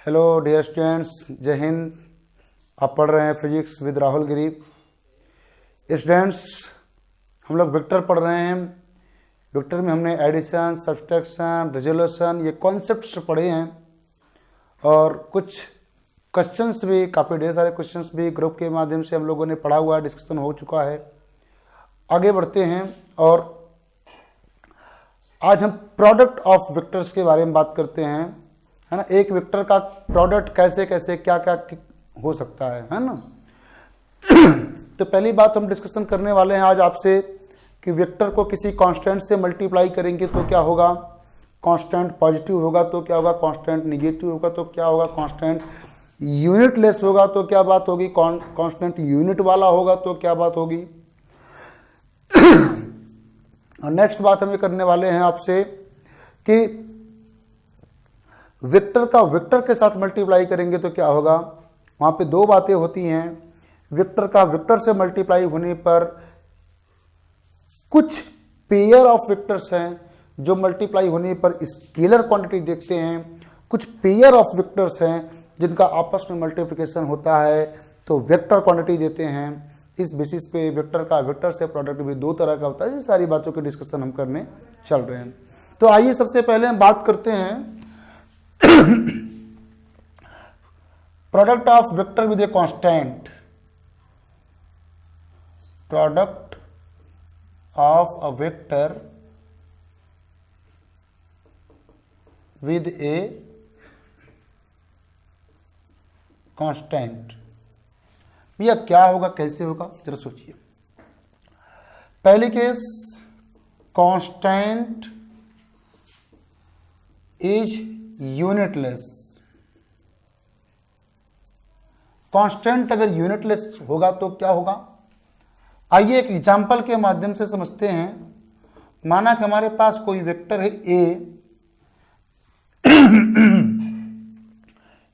Hello dear students, जय हिंद। आप पढ़ रहे हैं physics with Rahul Giri. Students, हम लोग वेक्टर पढ़ रहे हैं। वेक्टर में हमने एडिशन, सब्सट्रैक्शन, रिजोल्यूशन ये कॉन्सेप्ट्स पढ़े हैं और कुछ क्वेश्चंस भी, काफ़ी ढेर सारे क्वेश्चंस भी ग्रुप के माध्यम से हम लोगों ने पढ़ा हुआ है, डिस्कशन हो चुका है। आगे बढ़ते हैं और आज हम प्रोडक्ट ऑफ वेक्टर्स के बारे में बात करते हैं, है ना। एक वेक्टर का प्रोडक्ट कैसे कैसे क्या क्या हो सकता है ना। तो पहली बात हम डिस्कशन करने वाले हैं आज आपसे कि वेक्टर को किसी कांस्टेंट से मल्टीप्लाई करेंगे तो क्या होगा, कांस्टेंट पॉजिटिव होगा तो क्या होगा, कांस्टेंट निगेटिव होगा तो क्या होगा, कांस्टेंट यूनिटलेस होगा तो क्या बात होगी, कांस्टेंट यूनिट वाला होगा तो क्या बात होगी। और नेक्स्ट बात हम ये करने वाले हैं आपसे कि वेक्टर का वेक्टर के साथ मल्टीप्लाई करेंगे तो क्या होगा। वहाँ पे दो बातें होती हैं। वेक्टर का वेक्टर से मल्टीप्लाई होने पर कुछ पेयर ऑफ वेक्टर्स हैं जो मल्टीप्लाई होने पर स्केलर क्वांटिटी देखते हैं, कुछ पेयर ऑफ वेक्टर्स हैं जिनका आपस में मल्टीप्लिकेशन होता है तो वेक्टर क्वांटिटी देते हैं। इस बेसिस पे वेक्टर का वेक्टर से प्रोडक्ट भी दो तरह का होता है। ये सारी बातों की डिस्कशन हम करने चल रहे हैं। तो आइए सबसे पहले हम बात करते हैं product of vector with a constant. Product of a vector with a constant. भैया क्या होगा, कैसे होगा, जरा सोचिए। पहली case, constant is unitless. Constant अगर यूनिटलेस होगा तो क्या होगा। आइए एक एग्जांपल के माध्यम से समझते हैं। माना कि हमारे पास कोई वेक्टर है ए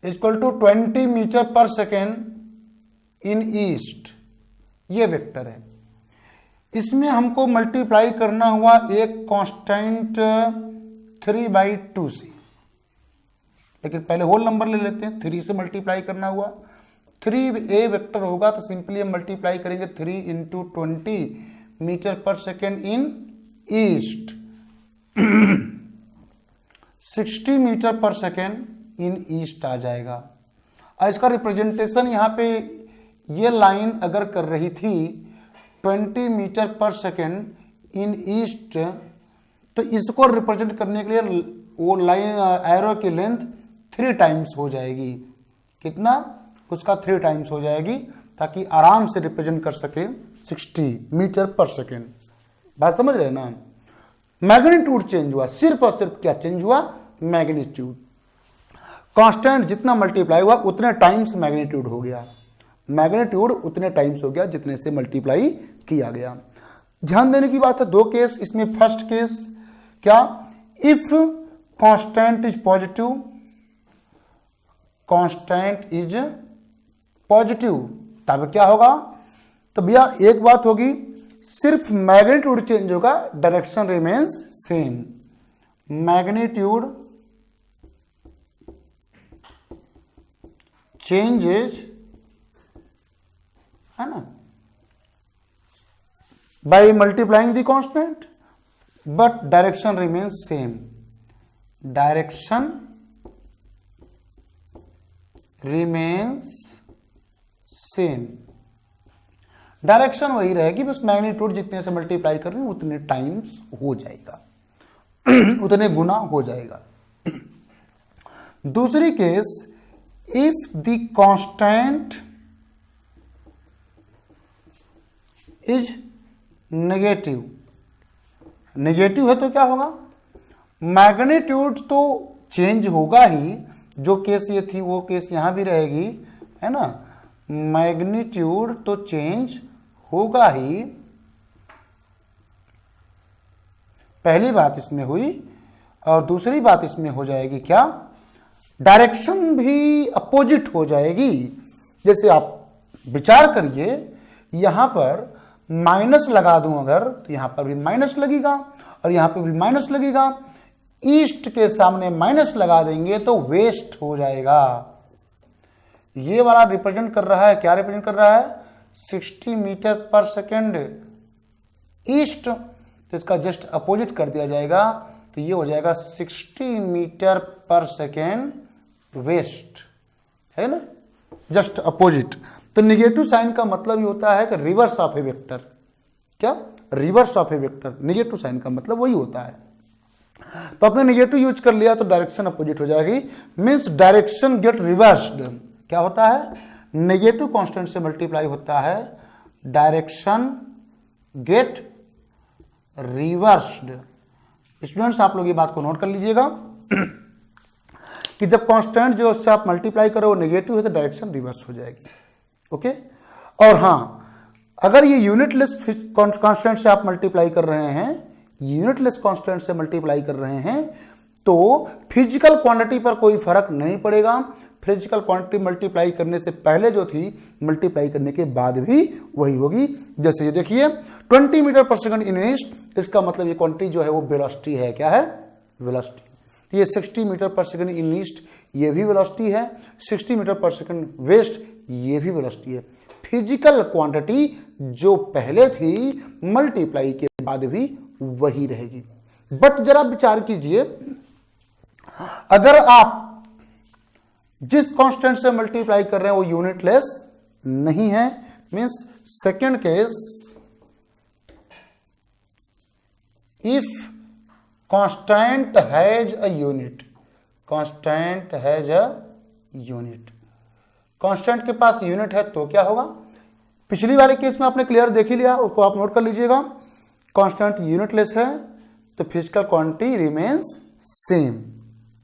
इक्वल टू 20 मीटर पर सेकेंड इन ईस्ट, ये वेक्टर है। इसमें हमको मल्टीप्लाई करना हुआ एक कांस्टेंट 3/2 से, लेकिन पहले होल नंबर ले लेते हैं। 3 से मल्टीप्लाई करना हुआ, 3a वेक्टर होगा तो सिंपली हम मल्टीप्लाई करेंगे 3 इंटू 20 मीटर पर सेकेंड इन ईस्ट, 60 मीटर पर सेकेंड इन ईस्ट आ जाएगा। और इसका रिप्रेजेंटेशन यहाँ पे ये लाइन अगर कर रही थी 20 मीटर पर सेकेंड इन ईस्ट, तो इसको रिप्रेजेंट करने के लिए वो लाइन एरो की लेंथ 3 टाइम्स हो जाएगी। कितना, उसका 3 टाइम्स हो जाएगी ताकि आराम से रिप्रेजेंट कर सके 60 मीटर पर सेकेंड। बात समझ रहे ना। मैग्नीट्यूड चेंज हुआ, सिर्फ और सिर्फ क्या चेंज हुआ, मैग्नीट्यूड। कांस्टेंट जितना मल्टीप्लाई हुआ उतने टाइम्स मैग्नीट्यूड हो गया, मैग्नीट्यूड उतने टाइम्स हो गया जितने से मल्टीप्लाई किया गया। ध्यान देने की बात है, दो केस इसमें। फर्स्ट केस क्या, if constant is positive, constant is positive, तब क्या होगा। तो भैया एक बात होगी, सिर्फ मैग्नीट्यूड चेंज होगा, direction remains same. Magnitude changes, है ना, by multiplying the constant, but direction remains same. Direction remains same, direction वही रहेगी, बस मैग्नीट्यूड जितने से मल्टीप्लाई कर रहे हैं उतने टाइम्स हो जाएगा, उतने गुना हो जाएगा। दूसरी case, if the constant is negative, negative है तो क्या होगा, मैग्नीट्यूड तो चेंज होगा ही, जो केस ये थी वो केस यहां भी रहेगी, है ना। मैग्नीट्यूड तो चेंज होगा ही, पहली बात इसमें हुई। और दूसरी बात इसमें हो जाएगी क्या, डायरेक्शन भी अपोजिट हो जाएगी। जैसे आप विचार करिए, यहां पर माइनस लगा दूं अगर, तो यहां पर भी माइनस लगेगा और यहां पर भी माइनस लगेगा। ईस्ट के सामने माइनस लगा देंगे तो वेस्ट हो जाएगा। ये वाला रिप्रेजेंट कर रहा है, क्या रिप्रेजेंट कर रहा है? 60 मीटर पर सेकेंड ईस्ट, तो इसका जस्ट अपोजिट कर दिया जाएगा, तो ये हो जाएगा 60 मीटर पर सेकेंड वेस्ट, है ना, जस्ट अपोजिट। तो निगेटिव साइन का मतलब ये होता है कि रिवर्स ऑफ ए वेक्टर। क्या? Reverse of A vector. Negative sign का मतलब वही होता है। तो आपने निगेटिव यूज कर लिया तो डायरेक्शन अपोजिट हो जाएगी, मीन्स डायरेक्शन गेट रिवर्स्ड। क्या होता है? नेगेटिव कांस्टेंट से मल्टीप्लाई होता है, डायरेक्शन गेट रिवर्स्ड। स्टूडेंट्स आप लोग ये बात को नोट कर लीजिएगा कि जब कांस्टेंट जो उससे आप मल्टीप्लाई करो वो नेगेटिव है तो डायरेक्शन रिवर्स हो जाएगी। ओके। और हाँ, अगर ये यूनिटलेस कांस्टेंट से आप मल्टीप्लाई कर रहे हैं, यूनिटलेस कांस्टेंट से मल्टीप्लाई कर रहे हैं, तो फिजिकल क्वांटिटी पर कोई फर्क नहीं पड़ेगा। फिजिकल क्वांटिटी मल्टीप्लाई करने से पहले जो थी, मल्टीप्लाई करने के बाद भी वही होगी। जैसे ये देखिए 20 मीटर पर सेकंड इन ईस्ट, इसका मतलब ये क्वांटिटी जो है वो वेलोसिटी है। क्या है? वेलोसिटी। ये 60 मीटर पर सेकंड इन ईस्ट, ये भी वेलोसिटी है। 60 मीटर पर सेकंड वेस्ट, ये भी वेलोसिटी है। फिजिकल क्वांटिटी जो पहले थी, मल्टीप्लाई के बाद भी वही रहेगी। बट जरा विचार कीजिए, अगर आप जिस कांस्टेंट से मल्टीप्लाई कर रहे हैं वो यूनिटलेस नहीं है, means second case, if constant has a unit, constant has a unit, constant के पास यूनिट है तो क्या होगा? पिछली वाले केस में आपने क्लियर देख ही लिया, उसको आप नोट कर लीजिएगा। कांस्टेंट यूनिटलेस है तो physical quantity remains same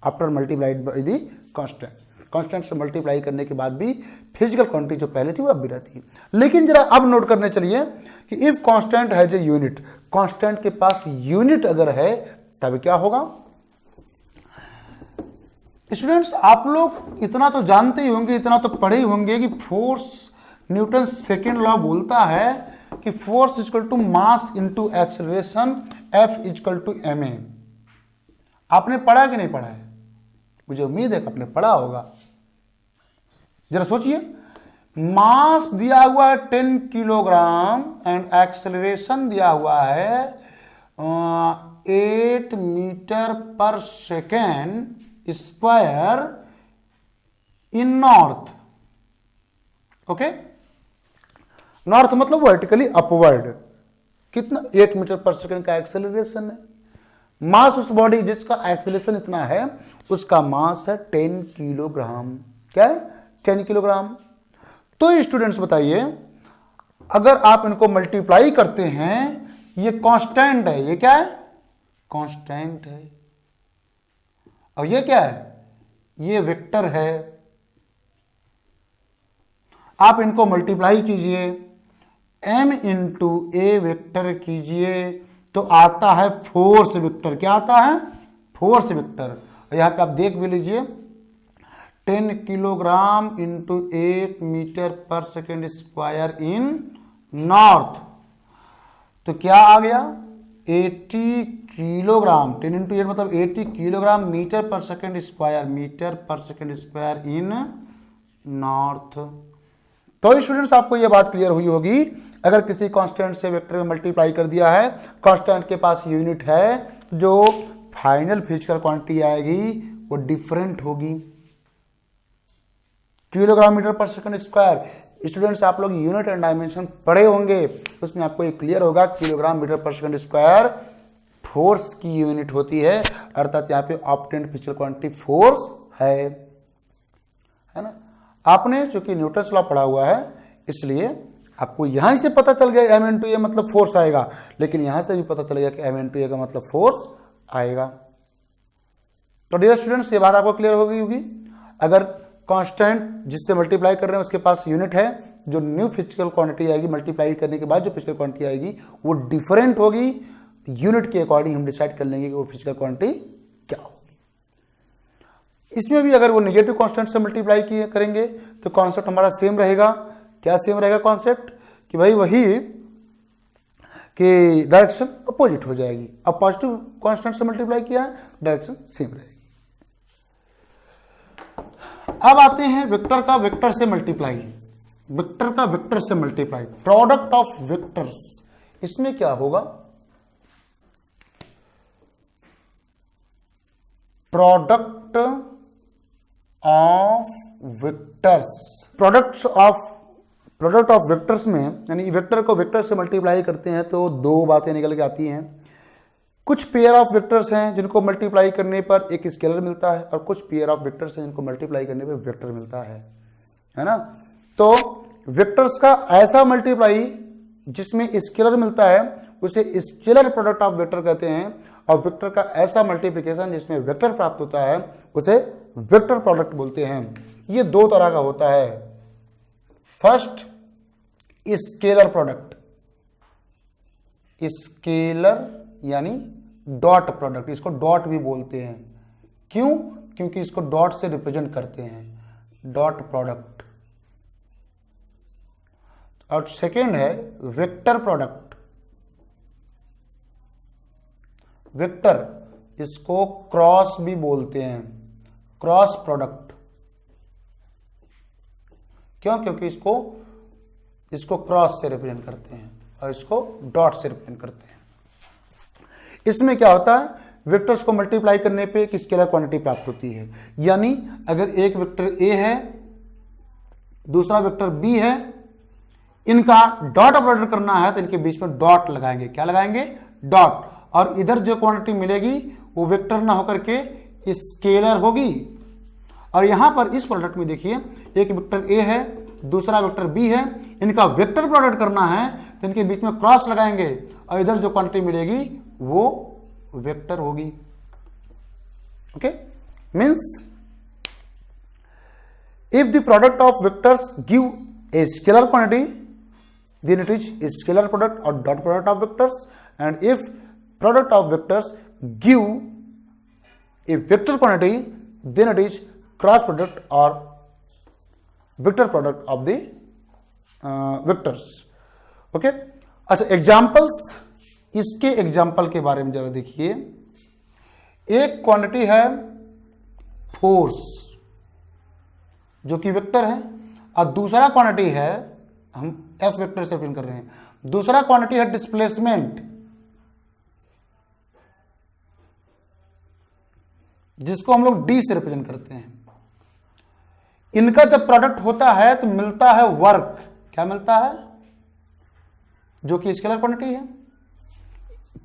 after multiplied by the constant. Constant से मल्टीप्लाई करने के बाद भी फिजिकल क्वांटिटी जो पहले थी वो अब भी रहती है। लेकिन जरा अब नोट करने चलिए कि if constant has a unit, constant के पास यूनिट अगर है तब क्या होगा? स्टूडेंट्स आप लोग इतना तो जानते ही होंगे, इतना तो पढ़े ही होंगे कि फोर्स, न्यूटन सेकेंड लॉ बोलता है कि force equal to mass into acceleration, F equal to ma। आपने पढ़ा कि नहीं पढ़ा है? मुझे उम्मीद है कि आपने पढ़ा होगा। जरा सोचिए, मास दिया हुआ है 10 किलोग्राम एंड एक्सेलरेशन दिया हुआ है 8 मीटर पर सेकेंड स्क्वायर इन नॉर्थ। ओके, नॉर्थ मतलब वर्टिकली अपवर्ड। कितना? 8 मीटर पर सेकेंड का एक्सेलरेशन है। मास उस बॉडी जिसका एक्सेलरेशन इतना है उसका मास है 10 किलोग्राम। क्या है? 10 किलोग्राम। तो स्टूडेंट्स बताइए, अगर आप इनको मल्टीप्लाई करते हैं, ये कांस्टेंट है, ये क्या है? कांस्टेंट है। और ये क्या है? ये वेक्टर है। आप इनको मल्टीप्लाई कीजिए, m इंटू ए वेक्टर कीजिए तो आता है फोर्स वेक्टर। क्या आता है? Force vector. यहां पे आप देख भी लीजिए, 10 किलोग्राम इंटू 8 मीटर पर सेकेंड स्क्वायर इन नॉर्थ, तो क्या आ गया? 80 किलोग्राम। 10 इंटू 8 मतलब 80 किलोग्राम मीटर पर सेकेंड स्क्वायर, मीटर पर सेकेंड स्क्वायर इन नॉर्थ। तो स्टूडेंट्स आपको यह बात क्लियर हुई होगी, अगर किसी कांस्टेंट से वेक्टर में मल्टीप्लाई कर दिया है, कांस्टेंट के पास यूनिट है, जो फाइनल फिजिकल क्वांटिटी आएगी वो डिफरेंट होगी। किलोग्राम मीटर पर सेकंड स्क्वायर। स्टूडेंट्स आप लोग यूनिट एंड डायमेंशन पढ़े होंगे, उसमें आपको ये क्लियर होगा किलोग्राम मीटर पर सेकंड स्क्वायर फोर्स की यूनिट होती है, अर्थात यहाँ पे ऑब्टेन्ड फिजिकल क्वांटिटी फोर्स है ना। आपने चूंकि न्यूटन्स लॉ पढ़ा हुआ है इसलिए आपको यहां से पता चल गया m इंटू ए मतलब फोर्स आएगा, लेकिन यहां से भी पता चलेगा कि m इंटू ए का मतलब फोर्स आएगा। तो डियर स्टूडेंट्स ये बात आपको क्लियर हो गई होगी। अगर कांस्टेंट जिससे मल्टीप्लाई कर रहे हैं उसके पास यूनिट है, जो न्यू फिजिकल क्वांटिटी आएगी मल्टीप्लाई करने के बाद जो फिजिकल क्वांटिटी आएगी वो डिफरेंट होगी, यूनिट के अकॉर्डिंग हम डिसाइड कर लेंगे कि वो फिजिकल क्वांटिटी क्या होगी। इसमें भी अगर वो नेगेटिव कांस्टेंट से मल्टीप्लाई किए करेंगे तो कॉन्सेप्ट हमारा सेम रहेगा। क्या सेम रहेगा कॉन्सेप्ट? कि भाई वही कि डायरेक्शन अपोजिट हो जाएगी। अब पॉजिटिव कांस्टेंट से मल्टीप्लाई किया है, डायरेक्शन सेम रहेगी। अब आते हैं वेक्टर का वेक्टर से मल्टीप्लाई, वेक्टर का वेक्टर से मल्टीप्लाई, प्रोडक्ट ऑफ वेक्टर्स। इसमें क्या होगा, product of vectors, product of vectors में यानी वेक्टर को वेक्टर से मल्टीप्लाई करते हैं तो दो बातें निकल के आती हैं। कुछ पेयर ऑफ वेक्टर्स हैं जिनको मल्टीप्लाई करने पर एक स्केलर मिलता है, और कुछ पेयर ऑफ वेक्टर्स हैं जिनको मल्टीप्लाई करने पर वेक्टर मिलता है ना। तो वेक्टर्स का ऐसा मल्टीप्लाई जिसमें स्केलर मिलता है उसे स्केलर प्रोडक्ट ऑफ वेक्टर कहते हैं, और वेक्टर का ऐसा मल्टीप्लिकेशन जिसमें वेक्टर प्राप्त होता है उसे वेक्टर प्रोडक्ट बोलते हैं। ये दो तरह का होता है। फर्स्ट स्केलर प्रोडक्ट, स्केलर यानी डॉट प्रोडक्ट, इसको डॉट भी बोलते हैं। क्यों? क्योंकि इसको डॉट से रिप्रेजेंट करते हैं, डॉट प्रोडक्ट। और सेकेंड है वेक्टर प्रोडक्ट, वेक्टर, इसको क्रॉस भी बोलते हैं, क्रॉस प्रोडक्ट। क्यों? क्योंकि इसको क्रॉस से रिप्रेजेंट करते हैं और इसको डॉट से रिप्रेजेंट करते हैं। इसमें क्या होता है, वेक्टर्स को मल्टीप्लाई करने पे एक स्केलर क्वांटिटी प्राप्त होती है। यानी अगर एक वेक्टर ए है, दूसरा वेक्टर बी है, इनका डॉट ऑपरेटर करना है तो इनके बीच में डॉट लगाएंगे। क्या लगाएंगे? डॉट। और इधर जो क्वांटिटी मिलेगी वो वेक्टर ना होकर के स्केलर होगी। और यहां पर इस प्रोडक्ट में देखिए, एक वेक्टर ए है, दूसरा वेक्टर बी है, इनका वेक्टर प्रोडक्ट करना है तो इनके बीच में क्रॉस लगाएंगे और इधर जो क्वांटिटी मिलेगी वो वेक्टर होगी। Okay, means if the product of vectors give a scalar quantity then it is a scalar product or dot product of vectors, and if product of vectors give a vector quantity then it is cross product or vector product of the vectors. Okay, अच्छा examples, इसके example के बारे में जरा देखिए। एक quantity है force जो कि वेक्टर है, और दूसरा क्वांटिटी है, हम एफ वेक्टर से रिप्रेजेंट कर रहे हैं, दूसरा क्वांटिटी है डिस्प्लेसमेंट, जिसको हम लोग डी से रिप्रेजेंट करते हैं। इनका जब प्रोडक्ट होता है तो मिलता है वर्क। क्या मिलता है? जो कि स्केलर क्वांटिटी है।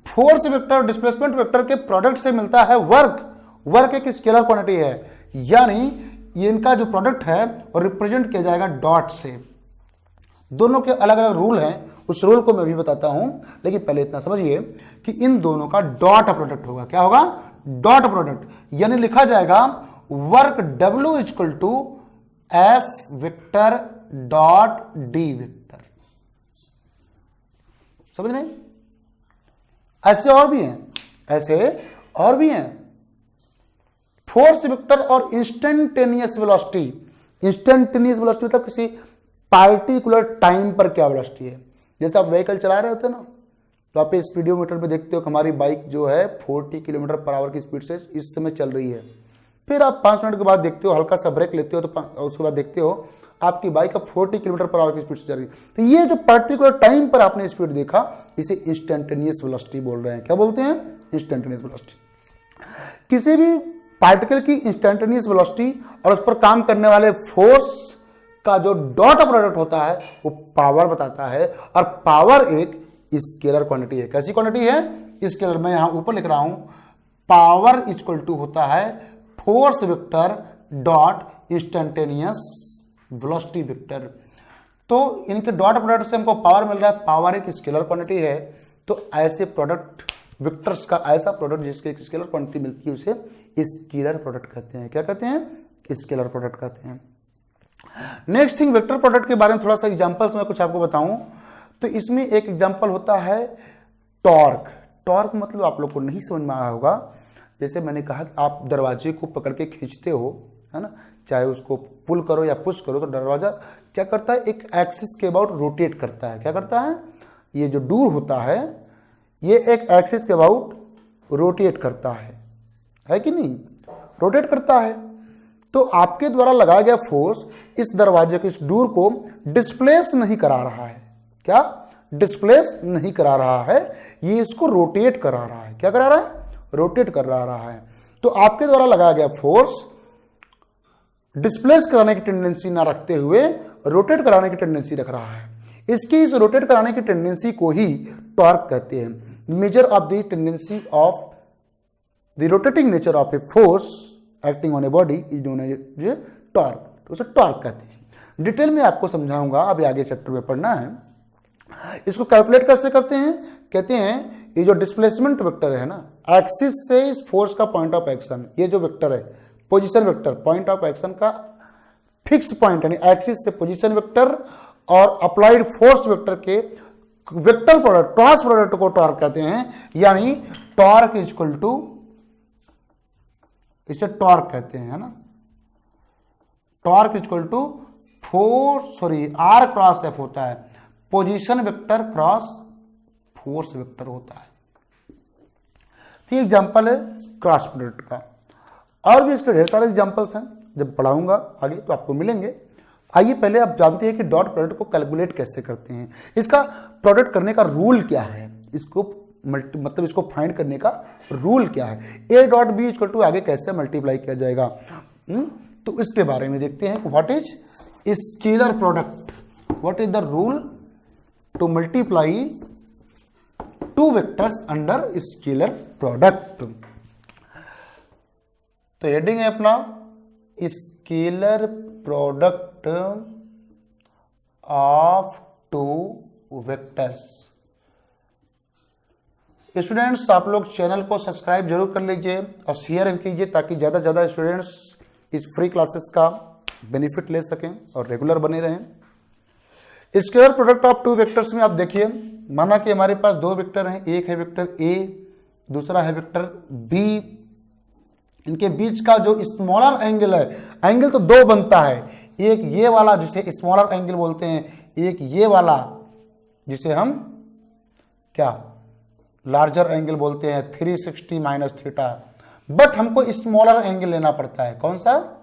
फोर्स वेक्टर डिस्प्लेसमेंट वेक्टर के प्रोडक्ट से मिलता है वर्क। वर्क एक स्केलर क्वांटिटी है, यानी ये इनका जो प्रोडक्ट है और रिप्रेजेंट किया जाएगा डॉट से। दोनों के अलग अलग रूल हैं, उस रूल को मैं भी बताता हूं, लेकिन पहले इतना समझिए कि इन दोनों का डॉट प्रोडक्ट होगा। क्या होगा? डॉट प्रोडक्ट, यानी लिखा जाएगा work W equal to F vector dot D vector. समझ रहे? ऐसे और भी हैं, ऐसे और भी हैं। फोर्स वेक्टर और इंस्टेंटेनियस वेलोसिटी। इंस्टेंटेनियस वेलोसिटी मतलब किसी पार्टिकुलर टाइम पर क्या वेलोसिटी है। जैसे आप व्हीकल चला रहे होते हैं ना, तो आप स्पीडोमीटर पे देखते हो कि हमारी बाइक जो है 40 किलोमीटर पर आवर की स्पीड से इस समय चल रही है। फिर आप 5 मिनट के बाद देखते हो, हल्का सा ब्रेक लेते हो, तो उसके बाद देखते हो आपकी बाइक अब 40 किलोमीटर पर आवर की स्पीड से चल रही है। तो ये जो पर्टिकुलर टाइम पर आपने स्पीड देखा, इसे इंस्टेंटेनियस वेलोसिटी बोल रहे हैं। क्या बोलते हैं? Instantaneous velocity. किसी भी पार्टिकल की इंस्टेंटेनियस वेलोसिटी और उस पर काम करने वाले फोर्स का जो डॉट प्रोडक्ट होता है वो पावर बताता है, और पावर एक स्केलर क्वांटिटी है। कैसी क्वांटिटी है? स्केलर। मैं यहां ऊपर लिख रहा हूं, पावर इक्वल टू होता है force vector dot instantaneous velocity vector. तो इनके डॉट प्रोडक्ट से हमको पावर मिल रहा है, पावर एक स्केलर क्वांटिटी है। तो ऐसे प्रोडक्ट वेक्टर्स का ऐसा प्रोडक्ट जिसके एक स्केलर क्वांटिटी मिलती है उसे स्केलर प्रोडक्ट कहते हैं। क्या कहते हैं? स्केलर प्रोडक्ट कहते हैं। नेक्स्ट थिंग, वेक्टर प्रोडक्ट के बारे में थोड़ा सा एग्जांपल्स में कुछ आपको बताऊं तो इसमें एक एग्जांपल होता है टॉर्क। टॉर्क मतलब आप लोग को नहीं समझ में आया होगा। जैसे मैंने कहा कि आप दरवाजे को पकड़ के खींचते हो, है ना, चाहे उसको पुल करो या पुश करो, तो दरवाजा क्या करता है? एक एक्सिस के अबाउट रोटेट करता है। क्या करता है? ये जो डूर होता है ये एक एक्सिस के अबाउट रोटेट करता है कि नहीं, रोटेट करता है। तो आपके द्वारा लगाया गया फोर्स इस दरवाजे के इस डूर को डिस्प्लेस नहीं करा रहा है। क्या डिस्प्लेस नहीं करा रहा है, ये इसको रोटेट करा रहा है। क्या करा रहा है? रोटेट कर रहा है। तो आपके द्वारा लगाया गया फोर्स डिस्प्लेस कराने की टेंडेंसी ना रखते हुए रोटेट कराने की टेंडेंसी रख रहा है। इसकी इस रोटेट कराने की टेंडेंसी को ही टॉर्क कहते हैं। Measure of the tendency of the rotating nature of a force acting on a body is known as torque, तो उसे टॉर्क कहते हैं। डिटेल में आपको समझाऊंगा, अभी आगे चैप्टर में पढ़ना है। इसको कैलकुलेट कैसे करते हैं? कहते हैं ये जो डिस्प्लेसमेंट वेक्टर है ना, एक्सिस से इस फोर्स का पॉइंट ऑफ एक्शन, ये जो वेक्टर है position vector, point of action का फिक्स पॉइंट यानी एक्सिस से पोजीशन वेक्टर और अप्लाइड फोर्स वेक्टर के वेक्टर प्रोडक्ट, क्रॉस प्रोडक्ट को टॉर्क कहते हैं। यानी टॉर्क इज इक्वल टू, इसे टॉर्क कहते हैं, है ना, torque is equal to R cross F होता है, position vector cross force vector होता है। तो ये एग्जांपल है क्रॉस प्रोडक्ट का, और भी इसके ढेर सारे एग्जांपल्स हैं, जब पढ़ाऊंगा आगे तो आपको मिलेंगे। आइए पहले आप जानते हैं कि डॉट प्रोडक्ट को कैलकुलेट कैसे करते हैं, इसका प्रोडक्ट करने का रूल क्या है, इसको मतलब इसको फाइंड करने का रूल क्या है, A dot B equal to आगे कैसे मल्टीप्लाई किया जाएगा। तो इसके बारे में देखते हैं। What is scalar product, what is the rule to multiply two vectors under scalar product. तो हेडिंग है अपना scalar product of two vectors. Students आप लोग चैनल को सब्सक्राइब जरूर कर लीजिए और शेयर कीजिए ताकि ज़्यादा से ज़्यादा स्टूडेंट्स इस फ्री क्लासेस का बेनिफिट ले सकें और रेगुलर बने रहें। Scalar product of two vectors में आप देखिए, माना कि हमारे पास दो वेक्टर हैं, एक है वेक्टर ए, दूसरा है वेक्टर बी। इनके बीच का जो स्मॉलर एंगल है, एंगल तो दो बनता है, एक ये वाला जिसे स्मॉलर एंगल बोलते हैं, एक ये वाला जिसे हम क्या लार्जर एंगल बोलते हैं, 360 माइनस थीटा। बट हमको स्मॉलर एंगल लेना पड़ता है, कौन सा?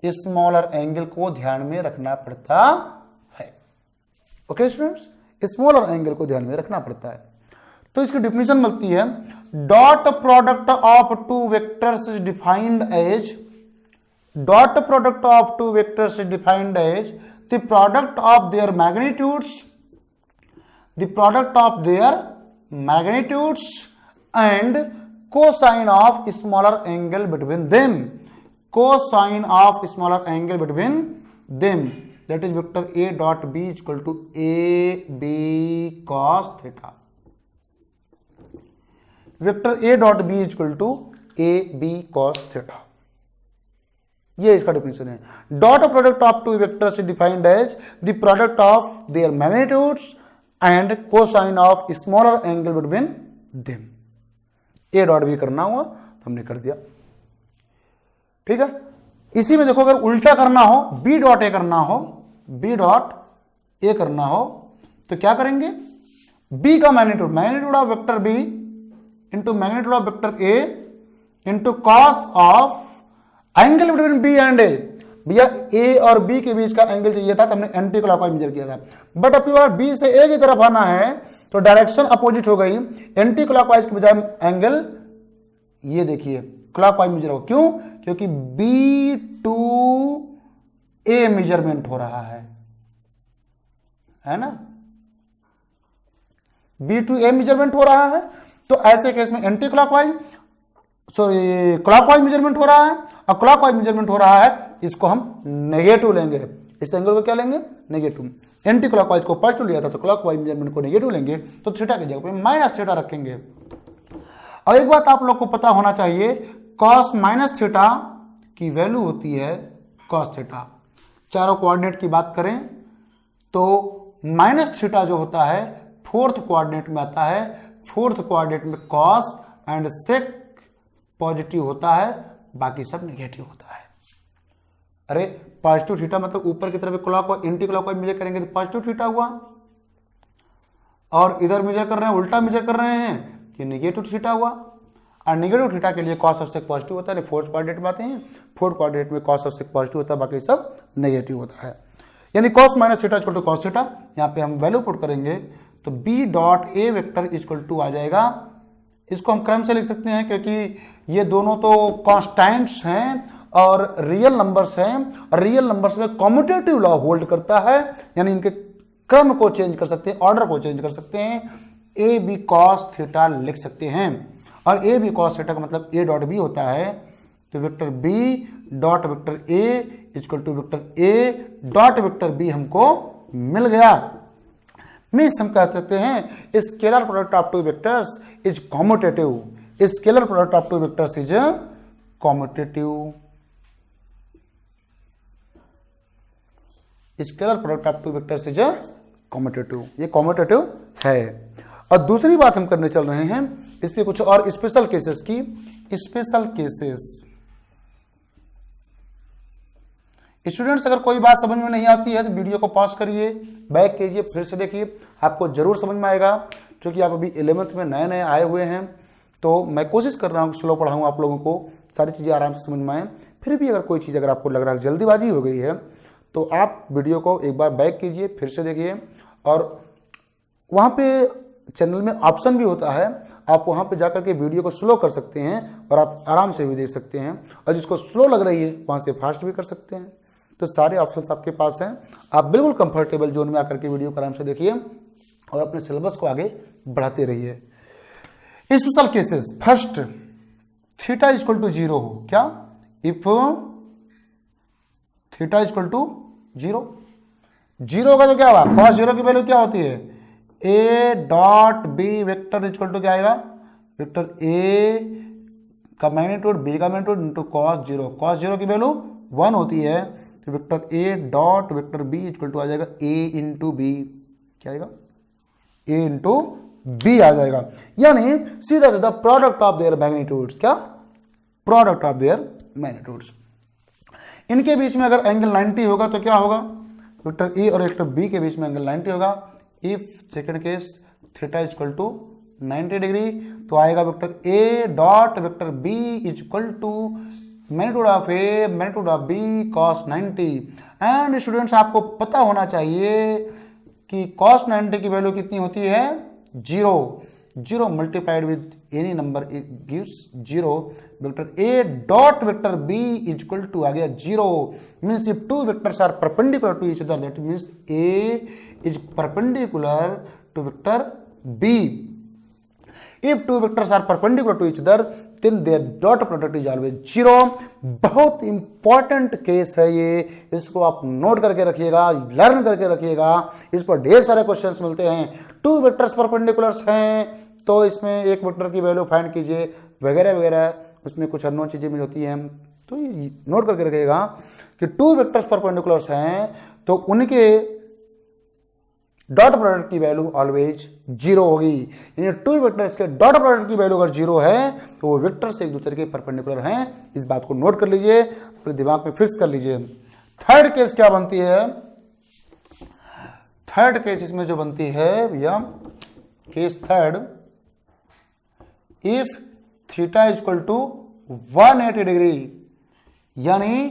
स्मॉलर एंगल को ध्यान में रखना पड़ता है। ओके स्टूडेंट्स, स्मॉलर एंगल को ध्यान में रखना पड़ता है। तो इसकी डिफिनेशन मिलती है, dot product of two vectors is defined as, dot product of two vectors is defined as the product of their magnitudes, the product of their magnitudes and cosine of smaller angle between them, cosine of smaller angle between them, that is vector A dot B equal to A B cos theta. Vector A dot B equal to A B cos theta, ये इसका definition है। Dot product of two vectors is defined as the product of their magnitudes and cosine of smaller angle between them. A dot B करना हुआ हमने कर दिया, ठीक है। इसी में देखो अगर उल्टा करना हो, बी डॉट ए करना हो, बी डॉट ए करना हो तो क्या करेंगे? बी का magnitude, magnitude of vector B into magnitude of vector A into cos of angle between B and A. भैया ए और बी के बीच का एंगल चाहिए था तो हमने एंटी क्लॉकवाइज मेजर किया था, बट अब बार बी से ए की तरफ आना है तो डायरेक्शन अपोजिट हो गई, एंटी क्लॉकवाइज के बजाय एंगल ये देखिए क्लॉकवाइज मेजर हो। क्यों? क्योंकि बी टू ए मेजरमेंट हो रहा है ना, बी टू ए मेजरमेंट हो रहा है। तो ऐसे केस में एंटी क्लॉकवाइज क्लॉकवाइज मेजरमेंट हो रहा है और क्लॉकवाइज मेजरमेंट हो रहा है, इसको हम नेगेटिव लेंगे, इस एंगल को क्या लेंगे? नेगेटिव। एंटी क्लॉकवाइज को पॉजिटिव लिया था तो क्लॉकवाइज मेजरमेंट को नेगेटिव लेंगे, तो थीटा की जगह पे माइनस थीटा रखेंगे। और एक बात आप लोग को पता होना चाहिए, कॉस माइनस थीटा की वैल्यू होती है कॉस थीटा। चारों कोऑर्डिनेट की बात करें तो माइनस थीटा जो होता है फोर्थ कोऑर्डिनेट में आता है, फोर्थ कोऑर्डिनेट में कॉस एंड सेक पॉजिटिव होता है, बाकी सब नेगेटिव होता है। अरे पॉजिटिव थीटा मतलब ऊपर की तरफ क्लॉकवाइज एंटी क्लॉकवाइज मेजर करेंगे तो पॉजिटिव थीटा हुआ, और इधर मेजर कर रहे हैं, उल्टा मेजर कर रहे हैं, कि नेगेटिव थीटा हुआ। और नेगेटिव थीटा के लिए कॉस और सेक पॉजिटिव होता है, फोर्थ कोऑर्डिनेट में आते हैं, फोर्थ कोऑर्डिनेट में कॉस और सेक पॉजिटिव होता है, बाकी सब नेगेटिव होता है। यानी cos minus theta equal to cos theta. यहाँ पे हम वैल्यू पुट करेंगे तो B dot A vector equal to आ जाएगा, इसको हम क्रम से लिख सकते हैं क्योंकि ये दोनों तो कॉन्स्टेंट्स हैं और रियल नंबर्स हैं, और रियल नंबर्स में कॉम्यूटेटिव लॉ होल्ड करता है, यानी इनके क्रम को चेंज कर सकते हैं, ऑर्डर को चेंज कर सकते हैं। ए बी कॉस थीटा लिख सकते हैं, और ए बी कॉस थीटा का मतलब ए डॉट बी होता है, तो vector B dot vector A equal to vector A dot vector B हमको मिल गया। मीन्स हम कह सकते हैं scalar product of two vectors is commutative, scalar product of two vectors is commutative, scalar product of two vectors is commutative, ये commutative है। और दूसरी बात हम करने चल रहे हैं इसके कुछ और स्पेशल केसेस की। स्पेशल केसेस, स्टूडेंट्स अगर कोई बात समझ में नहीं आती है तो वीडियो को पॉज करिए, बैक कीजिए, फिर से देखिए, आपको जरूर समझ में आएगा। क्योंकि आप अभी 11th में नए नए आए हुए हैं, तो मैं कोशिश कर रहा हूँ स्लो पढ़ाऊँ आप लोगों को, सारी चीज़ें आराम से समझ में आए। फिर भी अगर कोई चीज़ अगर आपको लग रहा है जल्दीबाजी हो गई है तो आप वीडियो को एक बार बैक कीजिए, फिर से देखिए, और वहाँ पे चैनल में ऑप्शन भी होता है, आप वहाँ पे जाकर के वीडियो को स्लो कर सकते हैं और आप आराम से भी देख सकते हैं, और जिसको स्लो लग रही है वहाँ से फास्ट भी कर सकते हैं। तो सारे ऑप्शंस आपके पास हैं, आप बिल्कुल कंफर्टेबल जोन में आकर के वीडियो को आराम से देखिए और अपने सिलेबस को आगे बढ़ाते रहिए। Special cases, first theta equal to 0 हो, क्या इफ थीटा इक्वल टू 0, 0 होगा तो क्या होगा, कॉस 0 की वैल्यू क्या होती है, A dot B vector equal to क्या आएगा, वेक्टर ए का मैग्नीट्यूड बी का मैग्नीट्यूड इंटू कॉस 0, कॉस 0 की वैल्यू 1 होती है, तो vector A dot vector B equal to आ जाएगा ए इंटू बी, क्या आएगा, ए इंटू बी आ जाएगा। यानी सीधा सीधा प्रोडक्ट ऑफ देयर मैग्नीट्यूड्स, क्या प्रोडक्ट ऑफ देयर मैग्नीट्यूड्स। इनके बीच में अगर एंगल 90 होगा तो क्या होगा, वेक्टर ए और वेक्टर बी के बीच में एंगल 90 होगा। If second case theta equal to 90 degree, तो आएगा vector A dot vector B equal to magnitude of A magnitude of B cos 90। And students आपको पता होना चाहिए कि कॉस 90 की वैल्यू कितनी होती है, 0, 0 multiplied with any number gives 0। Vector A dot vector B equal to आ गया 0, means if two vectors are perpendicular to each other, that means A is perpendicular to vector B. If two vectors are perpendicular to each other, then their dot product is always 0. बहुत important case है ये, इसको आप note करके रखिएगा, learn करके रखिएगा, इस पर ढेर सारे क्वेश्चंस मिलते हैं। टू वेक्टर्स परपेंडिकुलर्स हैं तो इसमें एक वेक्टर की वैल्यू फाइंड कीजिए वगैरह वगैरह, उसमें कुछ अननोन चीज़ें भी होती हैं, तो ये नोट करके रखिएगा कि टू वेक्टर्स परपेंडिकुलर्स हैं तो उनके डॉट प्रोडक्ट की वैल्यू ऑलवेज 0 होगी। यानी टू वेक्टर्स के डॉट प्रोडक्ट की वैल्यू अगर 0 है तो वो वेक्टर्स एक दूसरे के परपेंडिकुलर हैं। इस बात को नोट कर लीजिए, अपने दिमाग में फिक्स कर लीजिए। थर्ड केस क्या बनती है, थर्ड केस इसमें जो बनती है भैया, case third, if theta equal to 180 degree, यानी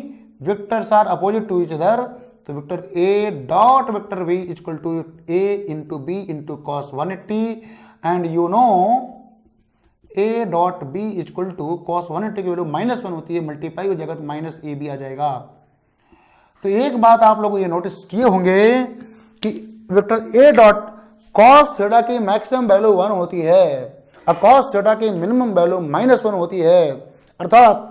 vectors are opposite to each other, तो vector A dot vector B equal to A into B into cos 180, and you know A dot B equal to cos 180 की value -1 होती है, multiply हो जाएगा तो minus A B आ जाएगा। तो एक बात आप लोग ये नोटिस किए होंगे कि वेक्टर ए डॉट कॉस थीटा की मैक्सिमम वैल्यू 1 होती है और कॉस थीटा की मिनिमम वैल्यू -1 होती है। अर्थात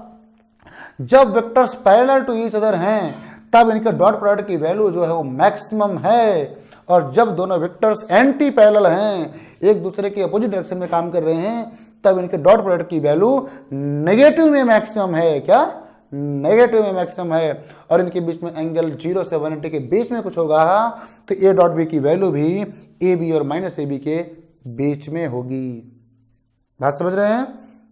जब vectors parallel to each other हैं तब इनके डॉट प्रोडक्ट की वैल्यू जो है वो मैक्सिमम है, और जब दोनों वेक्टर्स एंटी पैरेलल हैं, एक दूसरे के अपोजिट डायरेक्शन में काम कर रहे हैं, तब इनके डॉट प्रोडक्ट की वैल्यू नेगेटिव में मैक्सिमम है। क्या नेगेटिव में मैक्सिमम है, और इनके बीच में एंगल 0 से 180 के बीच में कुछ होगा तो ए डॉट बी की वैल्यू भी ए बी और माइनस ए बी के बीच में होगी। बात समझ रहे हैं?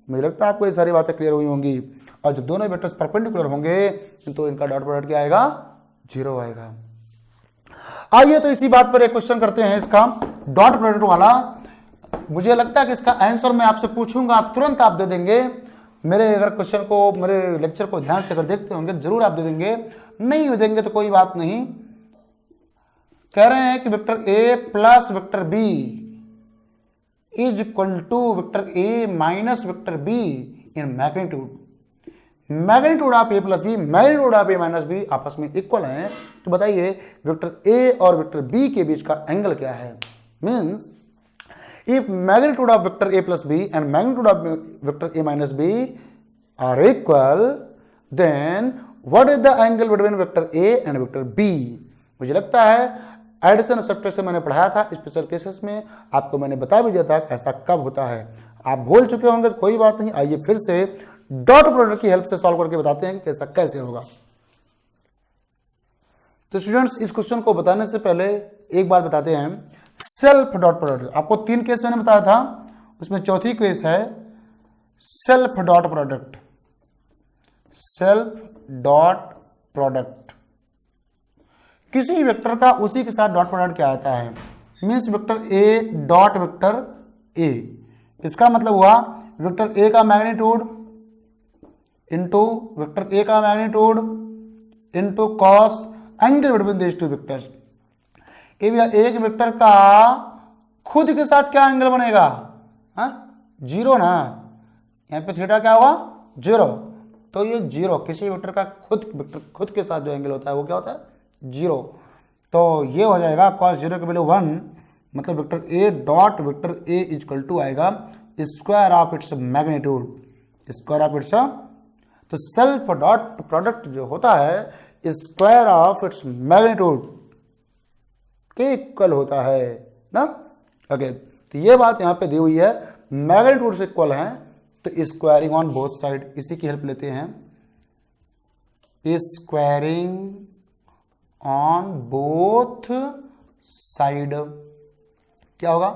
मुझे लगता है आपको ये सारी बातें क्लियर हुई होंगी। और जब दोनों वेक्टर्स परपेंडिकुलर होंगे तो इनका डॉट प्रोडक्ट क्या आएगा, 0 आएगा। आइए तो इसी बात पर एक क्वेश्चन करते हैं इसका। डॉट प्रोडक्ट वाला मुझे लगता है कि इसका आंसर मैं आपसे पूछूंगा, तुरंत आप दे देंगे। मेरे अगर क्वेश्चन को, मेरे लेक्चर को ध्यान से अगर देखते होंगे जरूर आप दे देंगे, नहीं देंगे तो कोई बात नहीं। कह रहे हैं कि vector A plus vector B is equal to vector A minus vector B in magnitude. Magnitude of A plus B, magnitude of A minus B आपस में इक्वल हैं, तो बताइए वेक्टर ए और वेक्टर बी के बीच का एंगल क्या है। Means if magnitude of vector a plus b and magnitude of vector a minus b are equal, then what is the angle between vector a and vector b? मुझे लगता है addition subtraction मैंने पढ़ाया था special cases में, आपको मैंने बता भी दिया था ऐसा कब होता है। आप भूल चुके होंगे तो कोई बात नहीं, आइए फिर से डॉट प्रोडक्ट की हेल्प से सॉल्व करके बताते हैं कि कैसा कैसे होगा। तो स्टूडेंट्स, इस क्वेश्चन को बताने से पहले एक बात बताते हैं, सेल्फ डॉट प्रोडक्ट। आपको 3 केस मैंने बताया था, उसमें चौथी केस है self dot product. Self dot product, किसी वेक्टर का उसी के साथ डॉट प्रोडक्ट क्या आता है। Means vector A dot vector ए, इसका मतलब हुआ वेक्टर ए का मैग्नीट्यूड इंटू वेक्टर ए का magnitude into cos angle between this two vectors. एक वेक्टर का खुद के साथ क्या एंगल बनेगा, जीरो ना, यहाँ पे थीटा क्या होगा, जीरो। तो ये जीरो, किसी वेक्टर का खुद के साथ जो एंगल होता है वो क्या होता है, जीरो। तो ये हो जाएगा cos जीरो की वैल्यू 1, मतलब vector A dot vector A equal to आएगा square of its magnitude, square of its. तो सेल्फ डॉट प्रोडक्ट जो होता है स्क्वायर ऑफ इट्स मैग्नीट्यूड के इक्वल होता है ना। ओके, तो ये बात यहाँ पे दी हुई है, मैग्नीट्यूड से इक्वल है, तो स्क्वायरिंग ऑन बोथ साइड, इसी की हेल्प लेते हैं। स्क्वायरिंग ऑन बोथ साइड क्या होगा,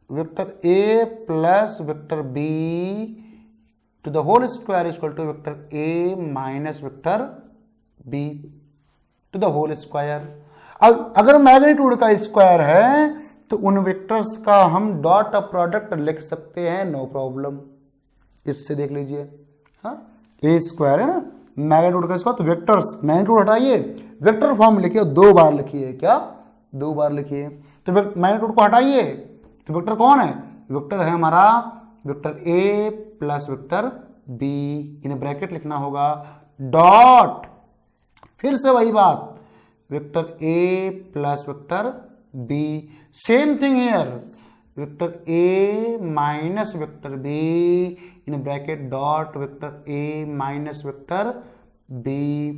vector A plus vector B to the whole square equal to vector A minus vector B to the whole square. अब अगर मैग्नीट्यूड का स्क्वायर है तो उन वेक्टर्स का हम डॉट प्रोडक्ट लिख सकते हैं, नो प्रॉब्लम। इससे देख लीजिए, हाँ ए स्क्वायर है ना, मैग्नीट्यूड का स्क्वायर, तो वेक्टर्स मैग्नीट्यूड हटाइए, वेक्टर फॉर्म लिखिए, 2 बार लिखिए, क्या 2 बार लिखिए। तो मैग्नीट्यूड को हटाइए, तो वेक्टर कौन है, वेक्टर है हमारा vector A plus vector B, इन्हें ब्रैकेट लिखना होगा, डॉट, फिर से वही बात, vector A plus vector B, same thing here, vector A minus vector B in bracket dot vector A minus vector B.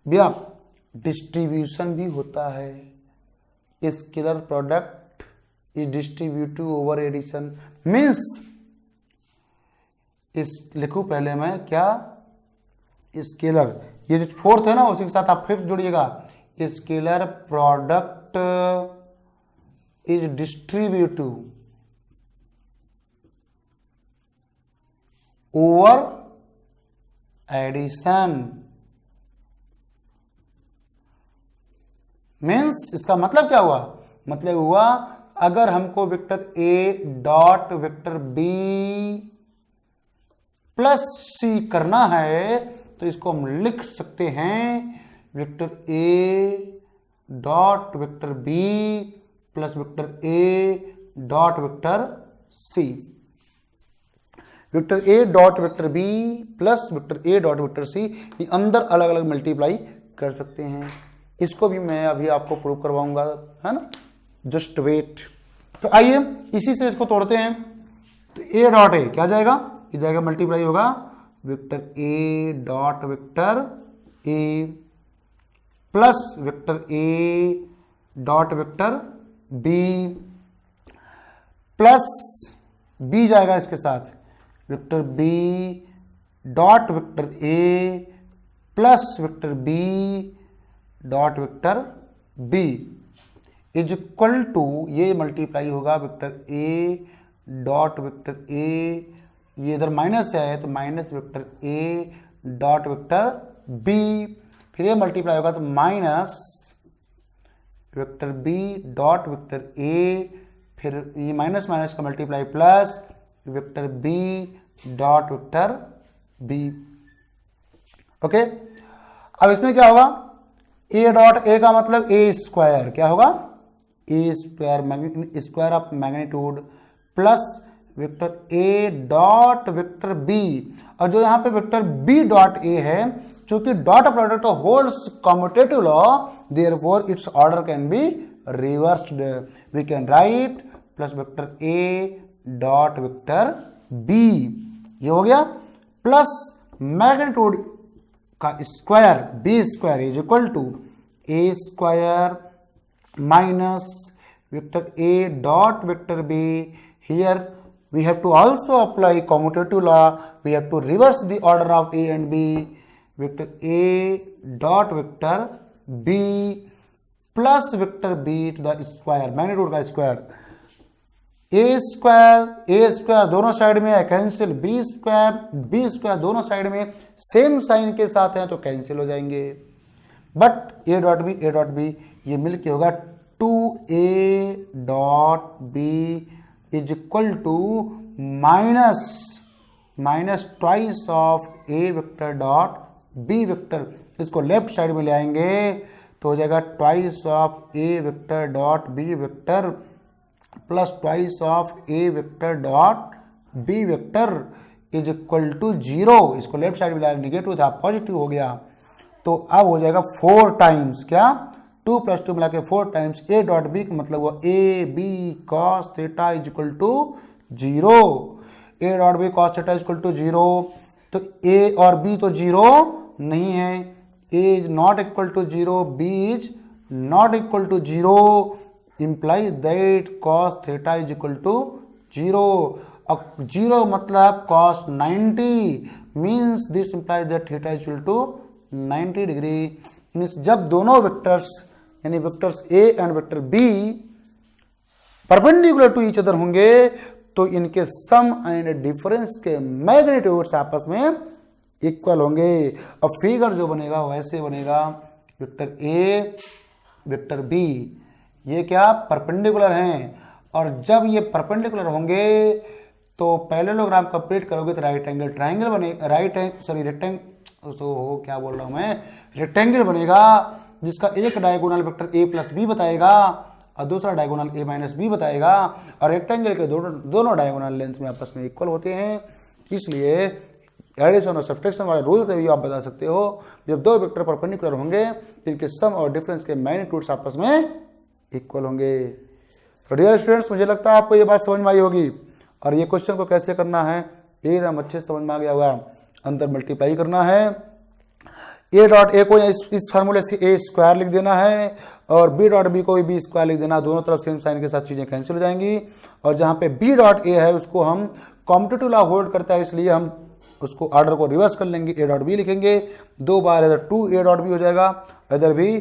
भैया डिस्ट्रीब्यूशन भी होता है, scalar product is distributive over addition. Means इस लिखूं पहले मैं क्या, स्केलर, ये जो फोर्थ है ना उसी के साथ आप फिफ्थ जोड़िएगा, scalar product is distributive over addition. Means इसका मतलब क्या हुआ, मतलब हुआ अगर हमको वेक्टर ए dot vector B plus C करना है तो इसको हम लिख सकते हैं वेक्टर ए dot vector B plus vector ए डॉट वेक्टर सी। वेक्टर ए dot vector B plus vector ए डॉट वेक्टर सी, ये अंदर अलग अलग मल्टीप्लाई कर सकते हैं। इसको भी मैं अभी आपको प्रूव करवाऊंगा, है ना, जस्ट वेट। तो आइए इसी से इसको तोड़ते हैं। तो ए डॉट ए क्या जाएगा, ये जाएगा मल्टीप्लाई होगा vector A dot vector A plus vector A dot vector B plus B जाएगा इसके साथ vector B dot vector A plus vector B dot vector B is equal to, ये मल्टीप्लाई होगा vector A dot vector A, ये इधर minus है तो minus vector ए dot vector B, फिर ये मल्टीप्लाई होगा तो minus vector B dot vector A, फिर ये माइनस माइनस का multiply plus vector B dot vector B. Okay, अब इसमें क्या होगा, ए डॉट ए का मतलब ए स्क्वायर, क्या होगा A square, square of magnitude plus vector A dot vector B, और जो यहाँ पे वेक्टर बी डॉट ए है, चूंकि dot product holds commutative law, therefore it's order can be reversed, we can write plus vector A dot vector B, ये हो गया, plus magnitude का square B square is equal to A square minus vector A dot vector B. Here we have to also apply commutative law, we have to reverse the order of a and b, vector a dot vector b plus vector b to the square, magnitude का square, a square दोनों side में है cancel, b square दोनों side में same sign के साथ हैं तो कैंसिल हो जाएंगे, बट a डॉट b ये मिलके होगा 2a dot b is equal to minus twice of A vector dot B vector, इसको लेफ्ट साइड में ले आएंगे तो हो जाएगा twice of A vector dot B vector plus twice of A vector dot B vector is equal to 0, इसको left side में ले आएंगे, निगेटिव था पॉजिटिव हो गया, तो अब हो जाएगा 4 टाइम्स, क्या 2 + 2 मिला के 4 टाइम्स ए डॉट बी का मतलब हुआ A B cos theta is equal to 0, A dot B cos theta is equal to 0, तो ए और बी तो 0 नहीं है, A is not equal to 0, B is not equal to 0, implies that cos theta is equal to 0, अब 0 मतलब cos 90 means this implies that theta is equal to 90 degree, means जब दोनों vectors यानी vectors A and vector B perpendicular to each other होंगे तो इनके sum and difference के magnitudes आपस में इक्वल होंगे। अब फिगर जो बनेगा वैसे बनेगा, वेक्टर ए वेक्टर बी ये क्या परपेंडिकुलर हैं, और जब ये परपेंडिकुलर होंगे तो पैरेललोग्राम कंप्लीट करोगे तो राइट एंगल ट्राइंगल बनेगा, रेक्टेंगल बनेगा जिसका एक diagonal vector A plus B बताएगा और दूसरा डायगोनल ए माइनस बी बताएगा, और रेक्टेंगल के दोनों डायगोनल लेंथ में आपस में इक्वल होते हैं, इसलिए एडिशन और सब्ट्रैक्शन वाले रूल से भी आप बता सकते हो जब दो वेक्टर परपेंडिकुलर होंगे इनके सम और डिफरेंस के मैग्नीट्यूड्स आपस में इक्वल होंगे। तो डियर स्टूडेंट्स, मुझे लगता है आपको ये बात समझ में आई होगी, और ये क्वेश्चन को कैसे करना है एकदम अच्छे से समझ में आ गया होगा। अंदर मल्टीप्लाई करना है, ए डॉट ए को इस फार्मूले से ए स्क्वायर लिख देना है और बी डॉट बी को भी बी स्क्वायर लिख देना, दोनों तरफ सेम साइन के साथ चीज़ें कैंसिल हो जाएंगी, और जहाँ पे बी डॉट ए है उसको हम कॉम्पिटिटिव लॉ होल्ड करता है इसलिए हम उसको ऑर्डर को रिवर्स कर लेंगे, ए डॉट बी लिखेंगे, 2 बार इधर 2 ए डॉट बी हो जाएगा, इधर भी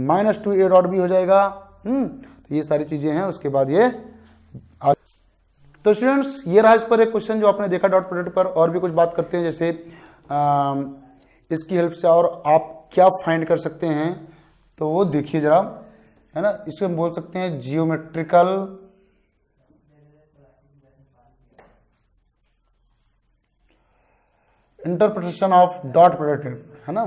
-2 ए डॉट बी हो जाएगा। तो ये सारी चीज़ें हैं, उसके बाद ये तो स्टूडेंट्स ये रहा इस पर एक क्वेश्चन जो आपने देखा डॉट प्रोडक्ट पर। और भी कुछ बात करते हैं, जैसे इसकी हेल्प से और आप क्या फाइंड कर सकते हैं, तो वो देखिए जरा, है ना। इसको हम बोल सकते हैं geometrical interpretation of dot product, है ना।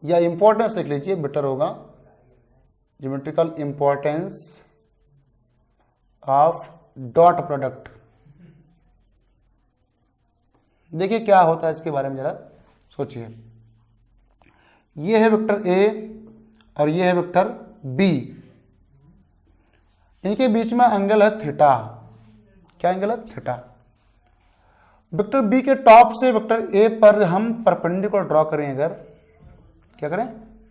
या इंपॉर्टेंस लिख लीजिए, बेटर होगा, geometrical importance of dot product. देखिए क्या होता है इसके बारे में जरा सोचिए। ये है वेक्टर ए और ये है वेक्टर बी, इनके बीच में एंगल है थीटा। क्या एंगल है? थीटा। वेक्टर बी के टॉप से वेक्टर ए पर हम परपेंडिकुलर ड्रॉ करें, अगर क्या करें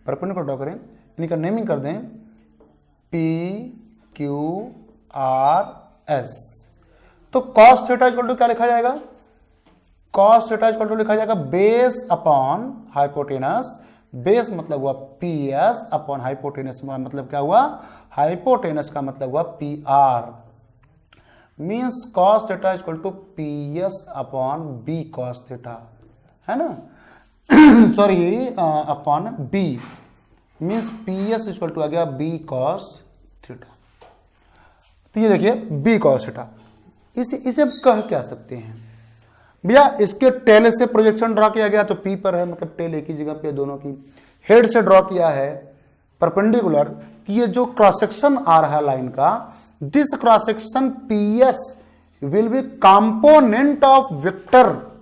परपेंडिकुलर ड्रॉ करें, इनका नेमिंग कर दें पी क्यू आर एस, तो कॉस थीटा इक्वल टू क्या लिखा जाएगा? कॉस थीटा इक्वल टू लिखा जाएगा बेस अपॉन हाइपोटेनस। बेस मतलब हुआ पी एस अपॉन हाइपोटेनस मतलब क्या हुआ? हाइपोटेनस का मतलब हुआ P R, means cos theta equal to P S upon B cos theta, है ना। Sorry upon B means P S equal to आ गया बी कॉस थीटा। तो ये देखिए बी कॉस थीटा, इसे कह क्या सकते हैं भैया, इसके टेल से प्रोजेक्शन ड्रॉ किया गया तो पी पर है, मतलब टेल एक ही जगह पे दोनों की। हेड से ड्रॉ किया है परपेंडिकुलर, कि ये जो क्रॉस सेक्शन आ रहा है लाइन का, this cross section P S will be component of vector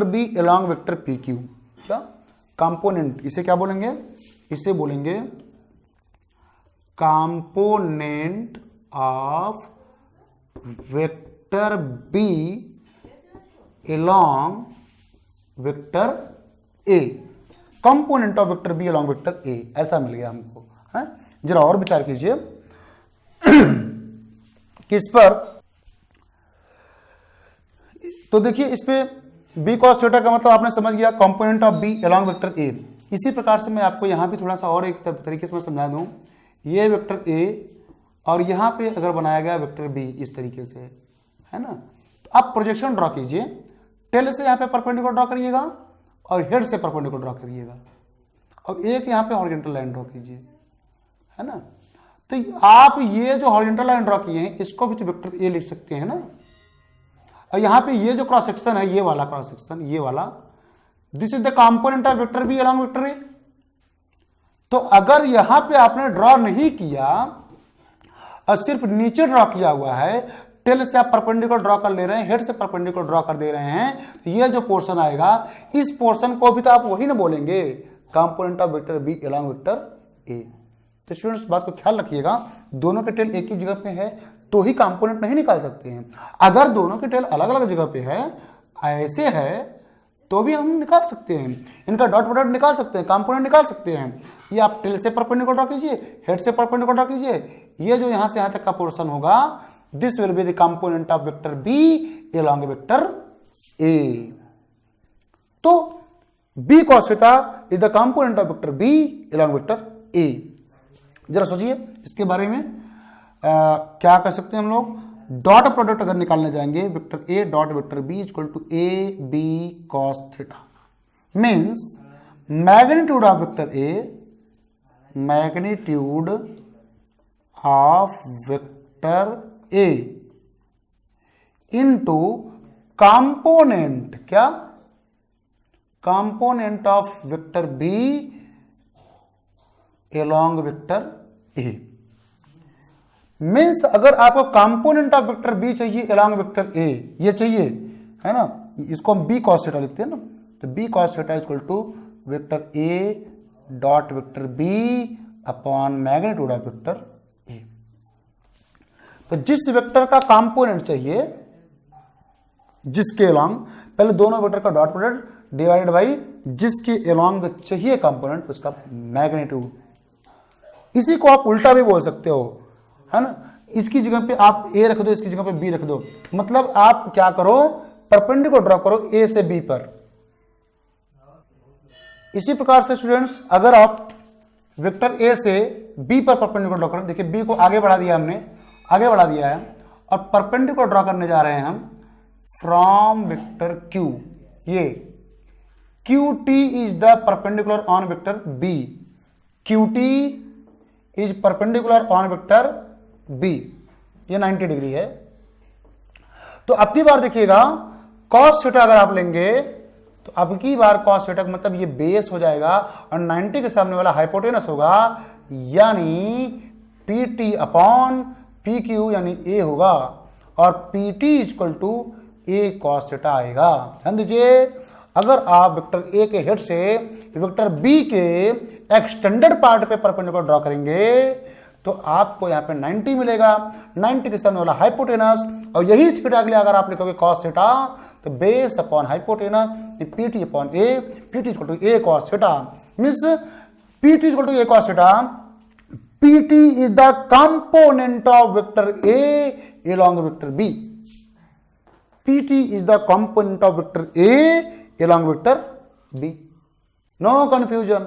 B along vector P Q. क्या कंपोनेंट, इसे क्या बोलेंगे, इसे बोलेंगे component of vector B along vector A, component of vector B along vector A, ऐसा मिल गया हमको है। जरा और विचार कीजिए किस पर, तो देखिए इस पे बी कॉस थीटा का मतलब आपने समझ गया, component of B along vector A. इसी प्रकार से मैं आपको यहां भी थोड़ा सा और एक तरीके से मैं समझा दूं, ये वेक्टर ए और यहां पे अगर बनाया गया वेक्टर बी इस तरीके से, है ना। तो आप प्रोजेक्शन ड्रॉ कीजिए, टेल से यहां पे परपेंडिकुलर ड्रॉ करिएगा और हेड से परपेंडिकुलर ड्रॉ करिएगा, और एक यहां पे हॉरिजॉन्टल लाइन ड्रॉ कीजिए, है ना। तो आप ये जो हॉरिजॉन्टल लाइन ड्रॉ किए हैं इसको भी तो वेक्टर ए लिख सकते हैं ना। और यहां पे ये जो क्रॉस सेक्शन है, ये वाला क्रॉस सेक्शन, ये वाला, this is the component of vector B along vector A. तो अगर यहां पे आपने ड्रॉ नहीं किया और सिर्फ नीचे ड्रॉ किया हुआ है, टेल से आप परपेंडिकुलर ड्रॉ कर ले रहे हैं, हेड से परपेंडिकुलर ड्रॉ कर दे रहे हैं, तो ये जो पोर्शन आएगा, इस पोर्शन को भी तो आप वही ना बोलेंगे component of vector B along vector A. तो स्टूडेंट्स बात को ख्याल रखिएगा, दोनों के टेल एक ही जगह पे है तो ही कंपोनेंट नहीं निकाल सकते हैं। अगर दोनों के टेल अलग अलग जगह पे है, ऐसे है, तो भी हम निकाल सकते हैं, इनका डॉट प्रोडक्ट निकाल सकते हैं, कंपोनेंट निकाल सकते हैं। ये आप टेल से परपेंडिकुलर ड्रॉ कीजिए, हेड से परपेंडिकुलर ड्रॉ कीजिए, ये जो यहां से यहां तक का पोर्शन होगा, this will be the component of vector B along vector A. तो B cos theta is the component of vector B along vector A. जरा सोचिए इसके बारे में, क्या कर सकते हैं हम लोग, डॉट प्रोडक्ट अगर निकालने जाएंगे, vector A dot vector B equal to A B cos theta, means magnitude of vector A, magnitude of vector A into component, क्या, component of vector B along vector A. Means अगर आपको component of vector B चाहिए along vector A, ये चाहिए, है ना, इसको हम बी कॉस थीटा लिखते हैं ना, तो B cos theta equal to vector A dot vector B upon magnitude of vector A. तो जिस वेक्टर का कंपोनेंट चाहिए, जिसके अलोंग, पहले दोनों वेक्टर का डॉट प्रोडक्ट डिवाइडेड बाई जिसके अलोंग चाहिए कंपोनेंट, उसका मैग्नीट्यूड। इसी को आप उल्टा भी बोल सकते हो, है ना, इसकी जगह पे आप ए रख दो, इसकी जगह पे बी रख दो, मतलब आप क्या करो, परपेंडिकुलर ड्रॉ करो ए से बी पर। इसी प्रकार से स्टूडेंट्स अगर आप वेक्टर ए से बी पर परपेंडिकुलर ड्रॉ करो, देखिए बी को आगे बढ़ा दिया हमने, आगे बढ़ा दिया है, और परपेंडिकुलर ड्रॉ करने जा रहे हैं हम फ्रॉम वेक्टर क्यू। ये Q T is the perpendicular on vector B, Q T is perpendicular on vector B, ये 90 डिग्री है। तो अब की बार देखिएगा कॉस थीटा अगर आप लेंगे, तो अब की बार कॉस थीटा मतलब ये बेस हो जाएगा और 90 के सामने वाला हाइपोटेनस होगा, यानी P T upon P Q यानी ए होगा, और P T equal to A cos theta आएगा। ध्यान दीजिए, अगर आप वेक्टर ए के हेड से वेक्टर बी के एक्सटेंडेड पार्ट पे परपेंडिकुलर ड्रॉ करेंगे, तो आपको यहाँ पे 90 मिलेगा, 90 के सामने वाला हाइपोटेनस, और यही थीटा अगले अगर आप लिखोगे कॉस थीटा, तो base upon hypotenuse P T upon A, P T equal to A cos theta, means P T equal to A cos theta, P T is the component of vector A along vector B, P T is the component of vector A along vector B. No confusion.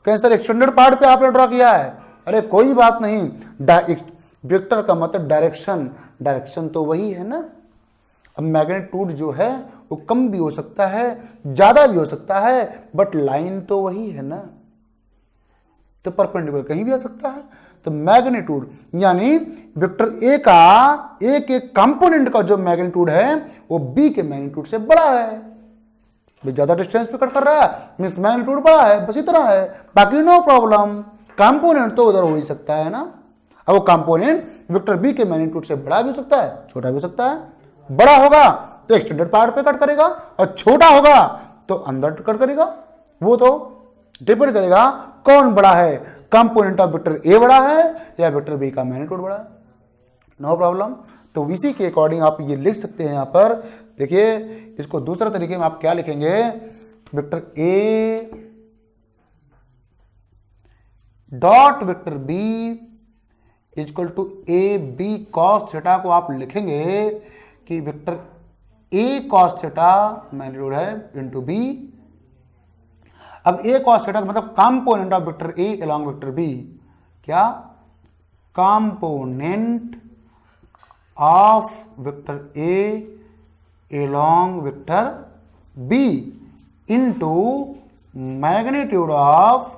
कैंसर extended part पे आपने draw किया है, अरे कोई बात नहीं, vector का मतलब डायरेक्शन, डायरेक्शन तो वही है ना। अब मैग्नीट्यूड जो है वो कम भी हो सकता है, ज्यादा भी हो सकता है, बट लाइन तो वही है ना, तो परपेंडिकुलर कहीं भी आ सकता है। तो मैग्नीट्यूड यानी वेक्टर ए का एक कंपोनेंट का जो मैग्नीट्यूड है वो बी के मैग्नीट्यूड से बड़ा है। ज्यादा डिस्टेंस पे कट कर रहा है मीन्स मैग्नीट्यूड बड़ा है, बस इतना है, बाकी नो प्रॉब्लम। कंपोनेंट तो उधर हो ही सकता है ना। अब वो कंपोनेंट वेक्टर बी के मैग्नीट्यूड से बड़ा भी हो सकता है, छोटा भी हो सकता है। बड़ा होगा तो एक्सटेंडेड पार्ट पे कट करेगा और छोटा होगा तो अंदर कट करेगा। वो तो डिपेंड करेगा कौन बड़ा है, कंपोनेंट ऑफ वेक्टर ए बड़ा है या वेक्टर बी का मैग्नीट्यूड बड़ा है, नो प्रॉब्लम। तो इसी के अकॉर्डिंग आप ये लिख सकते हैं। यहां पर देखिए, इसको दूसरा तरीके में आप क्या लिखेंगे, vector A dot vector B equal to A B cos theta को आप लिखेंगे कि vector A cos theta magnitude है इनटू बी। अब ए कॉस थीटा का मतलब component of vector A along vector B, क्या component of vector A along vector B into magnitude of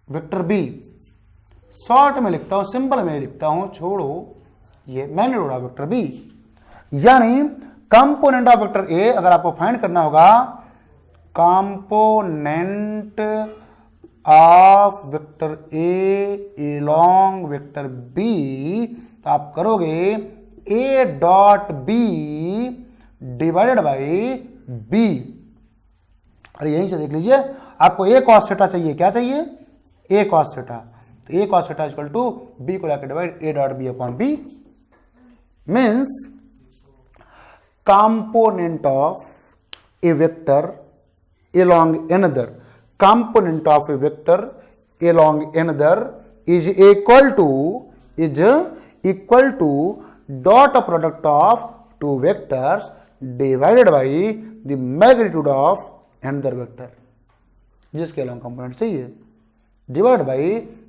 vector B. Short में लिखता हूं, सिंपल में लिखता हूं, छोड़ो ये मैग्नीट्यूड ऑफ वेक्टर बी। यानी कंपोनेंट ऑफ वेक्टर ए अगर आपको फाइंड करना होगा, component of vector A along vector B, तो आप करोगे A dot B divided by B. अरे यहीं से देख लीजिए, आपको ए कॉस थीटा चाहिए, क्या चाहिए, ए कॉस थीटा। तो A cos theta equal to B को लेकर divide A dot B upon B means component of a vector along another, component of a vector along another is equal to dot product of two vectors divided by the magnitude of another vector, जिसके along component चाहिए, divided by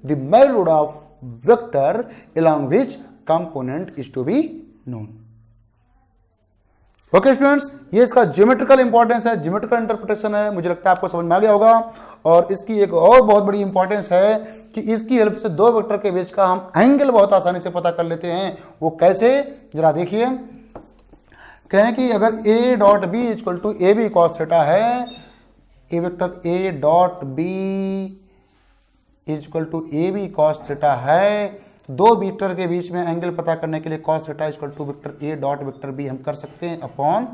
the magnitude of vector along which component is to be known। Okay students, ये इसका geometrical importance है, geometrical interpretation है। मुझे लगता है आपको समझ में आ गया होगा। और इसकी एक और बहुत बड़ी इंपॉर्टेंस है कि इसकी हेल्प से दो वेक्टर के बीच का हम एंगल बहुत आसानी से पता कर लेते हैं। वो कैसे, जरा देखिए। कहें कि अगर A dot B equal to A B cos theta है, A vector A dot B equal to A B cos theta है, दो वेक्टर के बीच में एंगल पता करने के लिए cos theta equal to vector A dot vector B हम कर सकते हैं अपॉन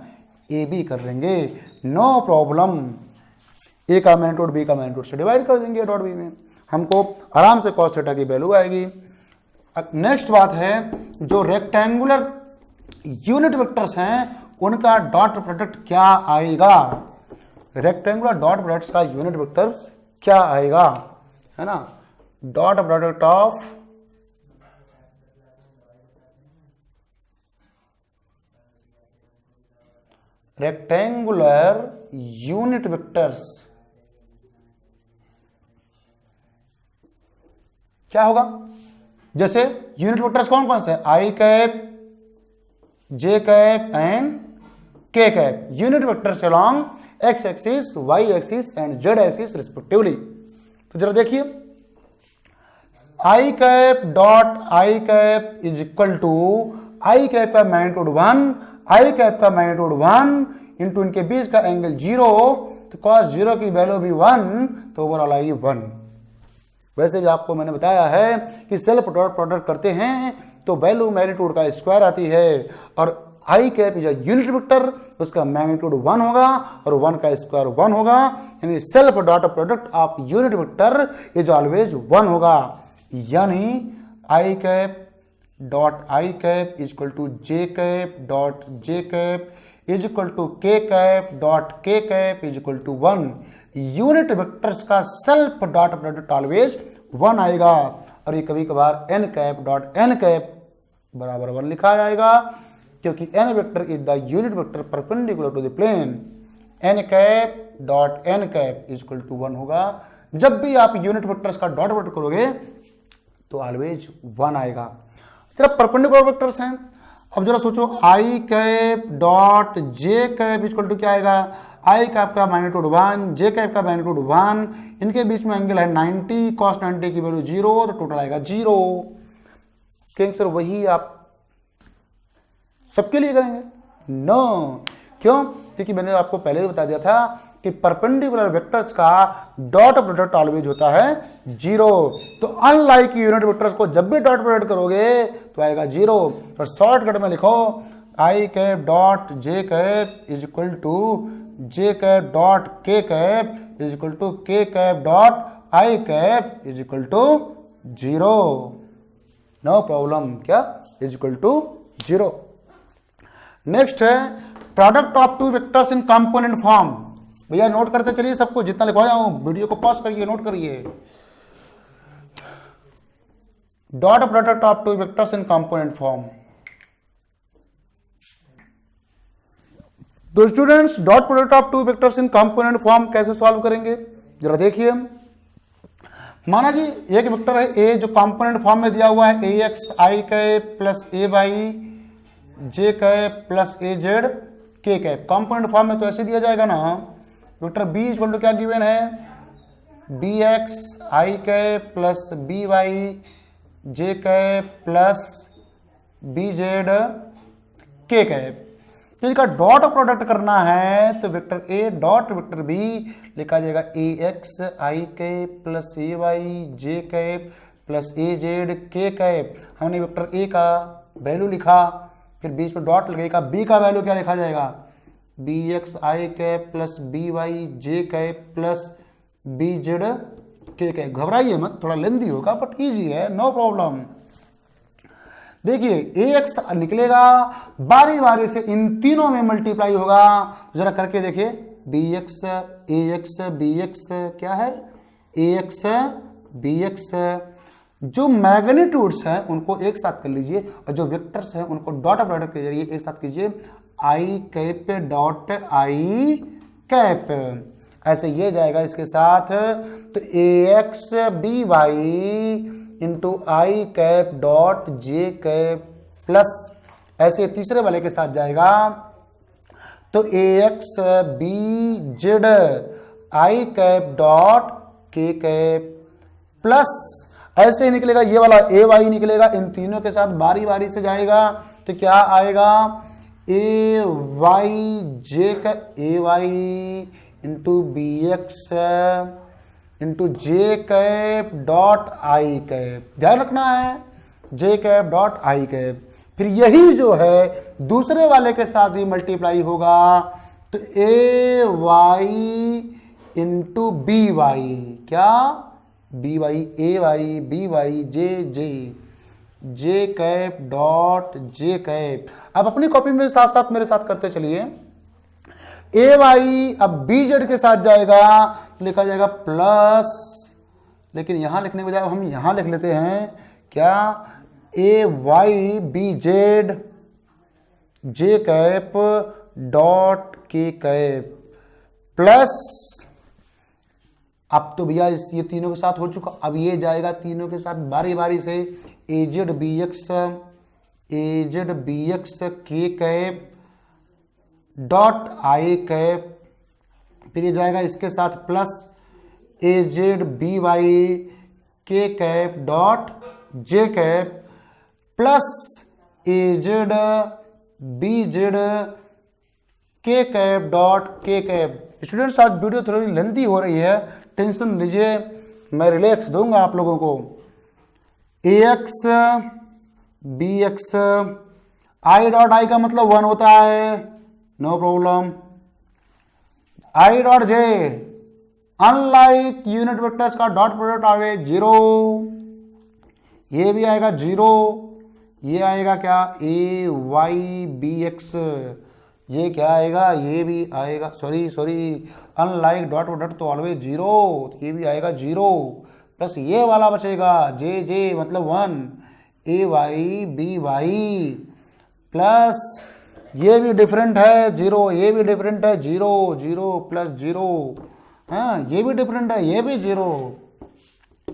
ए बी कर लेंगे, नो प्रॉब्लम। ए का मैग्नीट्यूड बी का मैग्नीट्यूड से डिवाइड कर देंगे डॉट बी में, हमको आराम से कॉस थीटा की वैल्यू आएगी। अब नेक्स्ट बात है, जो रेक्टेंगुलर यूनिट वेक्टर्स हैं उनका डॉट प्रोडक्ट क्या आएगा। रेक्टेंगुलर डॉट प्रोडक्ट का यूनिट वेक्टर क्या आएगा, है ना। Dot product of rectangular unit vectors क्या होगा। जैसे यूनिट वेक्टर्स कौन कौन से, I cap, J cap and K cap. Unit vectors along X axis, Y axis and Z axis respectively. तो जरा देखिए, I cap dot I cap is equal to I cap का मैग्नीट्यूड 1, आई कैप का magnitude 1 into इनके बीच का angle 0, तो cos 0 की value भी 1, तो ओवरऑल आएगी 1। वैसे भी आपको मैंने बताया है कि सेल्फ डॉट प्रोडक्ट करते हैं तो वैल्यू मैग्नीट्यूड का स्क्वायर आती है, और i cap is unit vector, उसका मैग्नीट्यूड 1 होगा और 1 का स्क्वायर 1 होगा, यानी self dot product of unit vector is always 1 होगा। यानी i cap dot I cap is equal to j cap dot j cap is equal to k cap dot k cap is equal to 1। Unit vectors का self dot product always 1 आएगा, और ये कभी कभार N cap dot N cap बराबर 1 लिखा जाएगा, क्योंकि N vector is the unit vector perpendicular to the plane. N cap dot N cap is equal to 1 होगा। जब भी आप यूनिट वेक्टर्स का डॉट प्रोडक्ट करोगे तो ऑलवेज 1 आएगा। जरा परपेंडिकुलर वेक्टर्स हैं। अब जरा सोचो i cap dot j cap equal to क्या आएगा, आई कैप का मैग्नीट्यूड 1, जे कैप का मैग्नीट्यूड 1, इनके बीच में एंगल है 90, कॉस 90 की वैल्यू 0, तो टोटल आएगा 0। कहेंगे सर वही आप सबके लिए करेंगे? नो, क्यों? क्योंकि मैंने आपको पहले भी बता दिया था कि परपेंडिकुलर वेक्टर्स का डॉट प्रोडक्ट ऑलवेज होता है 0। तो अनलाइक यूनिट वेक्टर्स को जब भी डॉट प्रोडक्ट करोगे तो आएगा 0। और शॉर्टकट में लिखो i cap dot j cap is equal to j cap dot k cap is equal to k cap dot I cap is equal to 0। No problem, क्या इज इक्वल टू 0। नेक्स्ट है product of two vectors in component form. भैया note करते चलिए सबको, जितना लिखवाया हूं video को पॉज करिए, नोट करिए। Dot product of two vectors in component form. तो students dot product of two vectors in component form कैसे सॉल्व करेंगे जरा देखिए। माना कि एक वेक्टर है ए जो कंपोनेंट फॉर्म में दिया हुआ है a x i cap plus a y j cap plus a z k cap. Component form में तो ऐसे दिया जाएगा ना, वेक्टर बी इक्वल टू क्या गिवन है, b x i cap plus b y j cap plus b z k cap. तो इनका डॉट प्रोडक्ट करना है तो वेक्टर ए डॉट वेक्टर बी लिखा जाएगा a x i cap plus a y j cap plus a z k cap. हमने vector A का value लिखा, फिर बीच में डॉट लगेगा, बी का वैल्यू क्या लिखा जाएगा, B x i cap plus b y j cap plus b z k cap. घबराइए मत, थोड़ा लेंदी होगा बट इजी है, नो प्रॉब्लम। देखिए ए एक्स निकलेगा, बारी बारी से इन तीनों में मल्टीप्लाई होगा। जरा करके देखिए, बी एक्स ए एक्स बी एक्स क्या है, ए एक्स बी एक्स। जो मैग्नीट्यूड्स हैं उनको एक साथ कर लीजिए और जो वेक्टर्स हैं उनको डॉट प्रोडक्ट के जरिए एक साथ कीजिए, i cap dot I cap. ऐसे ये जाएगा इसके साथ, तो a x b y into i cap dot j cap plus, ऐसे तीसरे वाले के साथ जाएगा तो a x b z i cap dot k cap plus, ऐसे ही निकलेगा ये वाला ए वाई निकलेगा, इन तीनों के साथ बारी बारी से जाएगा तो क्या आएगा, ए वाई जे का a y into b x into j cap dot I cap. ध्यान रखना है जे कैप डॉट आई कैप। फिर यही जो है दूसरे वाले के साथ भी मल्टीप्लाई होगा तो ए वाई इंटू बी वाई, क्या बी वाई ए वाई बी वाई जे जे जे कैप डॉट जे कैप। अब अपनी कॉपी में साथ साथ मेरे साथ करते चलिए, ए वाई अब बी जेड के साथ जाएगा लिखा जाएगा प्लस, लेकिन यहां लिखने के बजाय हम यहां लिख लेते हैं क्या, ए y B Z J cap dot k cap plus, अब तो भैया ये तीनों के साथ हो चुका, अब ये जाएगा तीनों के साथ बारी बारी से, a z b x k cap dot I cap, फिर ये जाएगा इसके साथ plus a z b y k cap dot j cap plus a z b z k cap dot k cap. Students आज वीडियो थोड़ी lengthy हो रही है, टेंशन लीजिए, मैं रिलैक्स दूंगा आप लोगों को। A x b x i dot i का मतलब 1 होता है, no problem. I dot j unlike unit vectors का डॉट प्रोडक्ट आवे 0, ये भी आएगा 0, ये आएगा क्या ए वाई बी एक्स, ये क्या आएगा, ये भी आएगा, सॉरी अनलाइक डॉट प्रोडक्ट तो ऑलवेज 0, ये भी आएगा 0 प्लस ये वाला बचेगा जे जे मतलब 1, ए वाई बी वाई प्लस ये भी डिफरेंट है 0, ये भी डिफरेंट है 0 0 प्लस 0, हाँ ये भी डिफरेंट है, ये भी 0,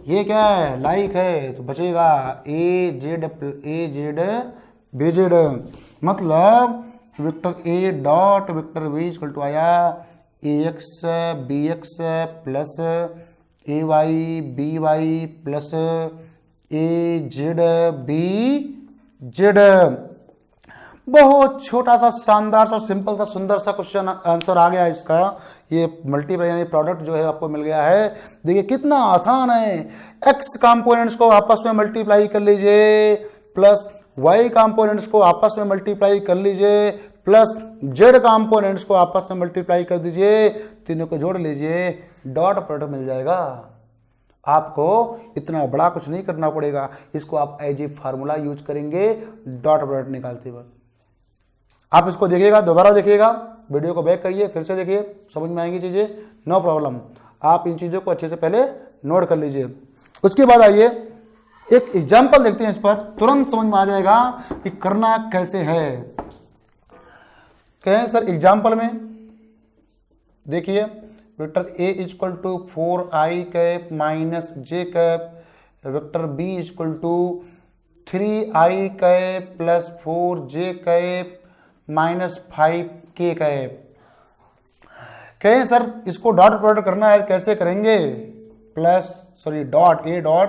ये क्या है, लाइक है, तो बचेगा ए जेड बी जेड, मतलब vector A dot vector B equal to आया a x b x plus a y b y plus a z b z. बहुत छोटा सा शानदार सा सिंपल सा सुंदर सा क्वेश्चन आंसर आ गया इसका। ये मल्टीप्लाई यानी प्रोडक्ट जो है आपको मिल गया है। देखिए कितना आसान है, एक्स कंपोनेंट्स को आपस में मल्टीप्लाई कर लीजिए प्लस वाई कंपोनेंट्स को आपस में मल्टीप्लाई कर लीजिए प्लस जेड कंपोनेंट्स को आपस में मल्टीप्लाई कर दीजिए, तीनों को जोड़ लीजिए, डॉट प्रोडक्ट मिल जाएगा। आपको इतना बड़ा कुछ नहीं करना पड़ेगा, इसको आप एज ए फार्मूला यूज करेंगे डॉट प्रोडक्ट निकालते वक्त। आप इसको देखिएगा, दोबारा देखिएगा, वीडियो को बैक करिए, फिर से देखिए, समझ में आएंगी चीज़ें, नो प्रॉब्लम। आप इन चीज़ों को अच्छे से पहले नोट कर लीजिए। उसके बाद आइए एक एग्जाम्पल देखते हैं, इस पर तुरंत समझ में आ जाएगा कि करना कैसे है। कहें सर एग्जाम्पल में देखिए, vector A equal to 4i cap minus j cap, vector B equal to 3i cap plus 4j cap minus 5k cap. कहें सर इसको डॉट प्रोडक्ट करना है, कैसे करेंगे, dot a dot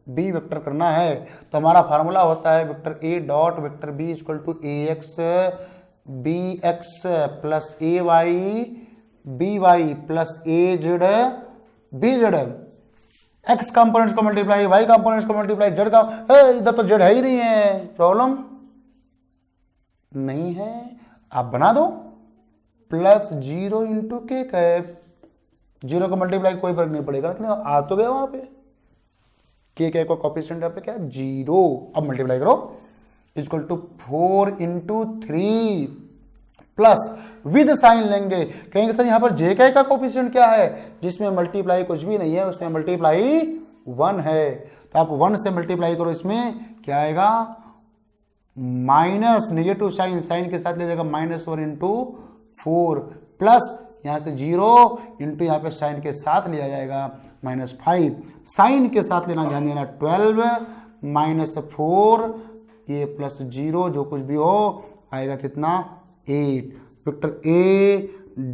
B vector करना है, तो हमारा फार्मूला होता है vector A dot vector B equal to a x b x plus a y b y plus a z b z. X components को मल्टीप्लाई वाई कंपोनेंट्स को multiply Z का, इधर तो जेड है ही नहीं है, प्रॉब्लम नहीं है, आप बना दो प्लस 0 इंटू के कैप, 0 को मल्टीप्लाई कोई फर्क नहीं पड़ेगा, लेकिन आ तो गया वहां पे के कैप का कोएफिशिएंट यहाँ पे क्या है 0। अब मल्टीप्लाई करो equal to 4 into 3 plus with sign लेंगे, कहेंगे सर यहाँ पर जे कैप का कोएफिशिएंट क्या है, जिसमें मल्टीप्लाई कुछ भी नहीं है, उसमें मल्टीप्लाई 1 है, तो आप 1 से मल्टीप्लाई करो, इसमें क्या आएगा माइनस नेगेटिव साइन, साइन के साथ ले जाएगा -1 इंटू 4 प्लस यहाँ से 0 इंटू यहाँ पे साइन के साथ लिया जाएगा -5, साइन के साथ लेना, ध्यान देना 12 -4 ये प्लस 0 जो कुछ भी हो आएगा कितना 8। Vector A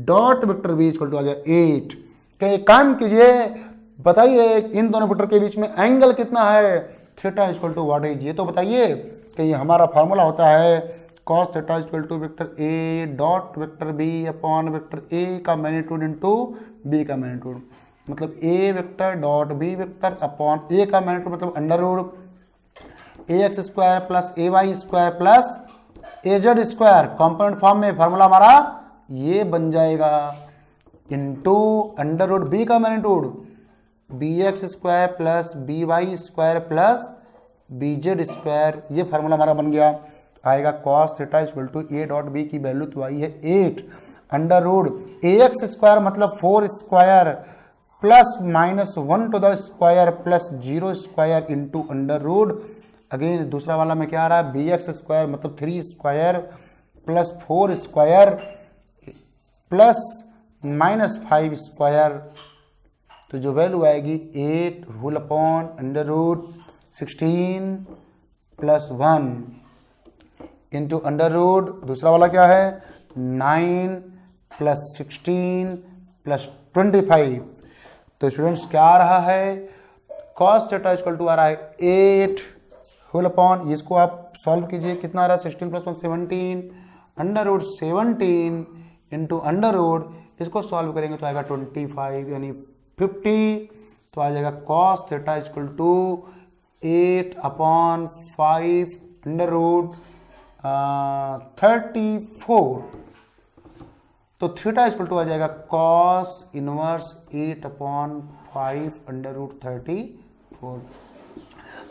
dot vector B equal to आ गया 8। क्या एक काम कीजिए, बताइए इन दोनों वेक्टर के बीच में एंगल कितना है, theta equal to what is, ये तो बताइए कि ये हमारा फार्मूला होता है cos theta equal to vector A dot vector B upon vector ए का मैग्नीट्यूड इंटू बी का मैग्नीट्यूड, मतलब a vector dot B vector upon a का मैग्नीट्यूड मतलब under root a x square plus a y square plus a z square, component form में formula हमारा ये बन जाएगा, इंटू अंडर रूट बी का magnitude b x square plus b y square plus b z square, ये formula हमारा बन गया, आएगा cos theta equal to a dot b की वैल्यू तो आई है 8 under root a x square मतलब 4 square plus -1 to the square plus 0 square into under root, again दूसरा वाला में क्या आ रहा है बी एक्स स्क्वायर मतलब 3 square plus 4 square plus -5 square, तो जो वैल्यू आएगी 8 whole upon under root 16 plus 1 into under root, दूसरा वाला क्या है 9 प्लस 16 प्लस 25, तो स्टूडेंट्स क्या आ रहा है cos थीटा इक्वल टू आ रहा है 8 होल अपॉन, इसको आप सॉल्व कीजिए, कितना आ रहा है 16 plus 1 17 under root 17 into under root, इसको सॉल्व करेंगे तो आएगा 25 यानी 50, तो आ जाएगा cos theta equal to 8 upon 5 under root 34, तो थीटा इक्वल टू आ जाएगा cos inverse 8 upon 5 under root 34,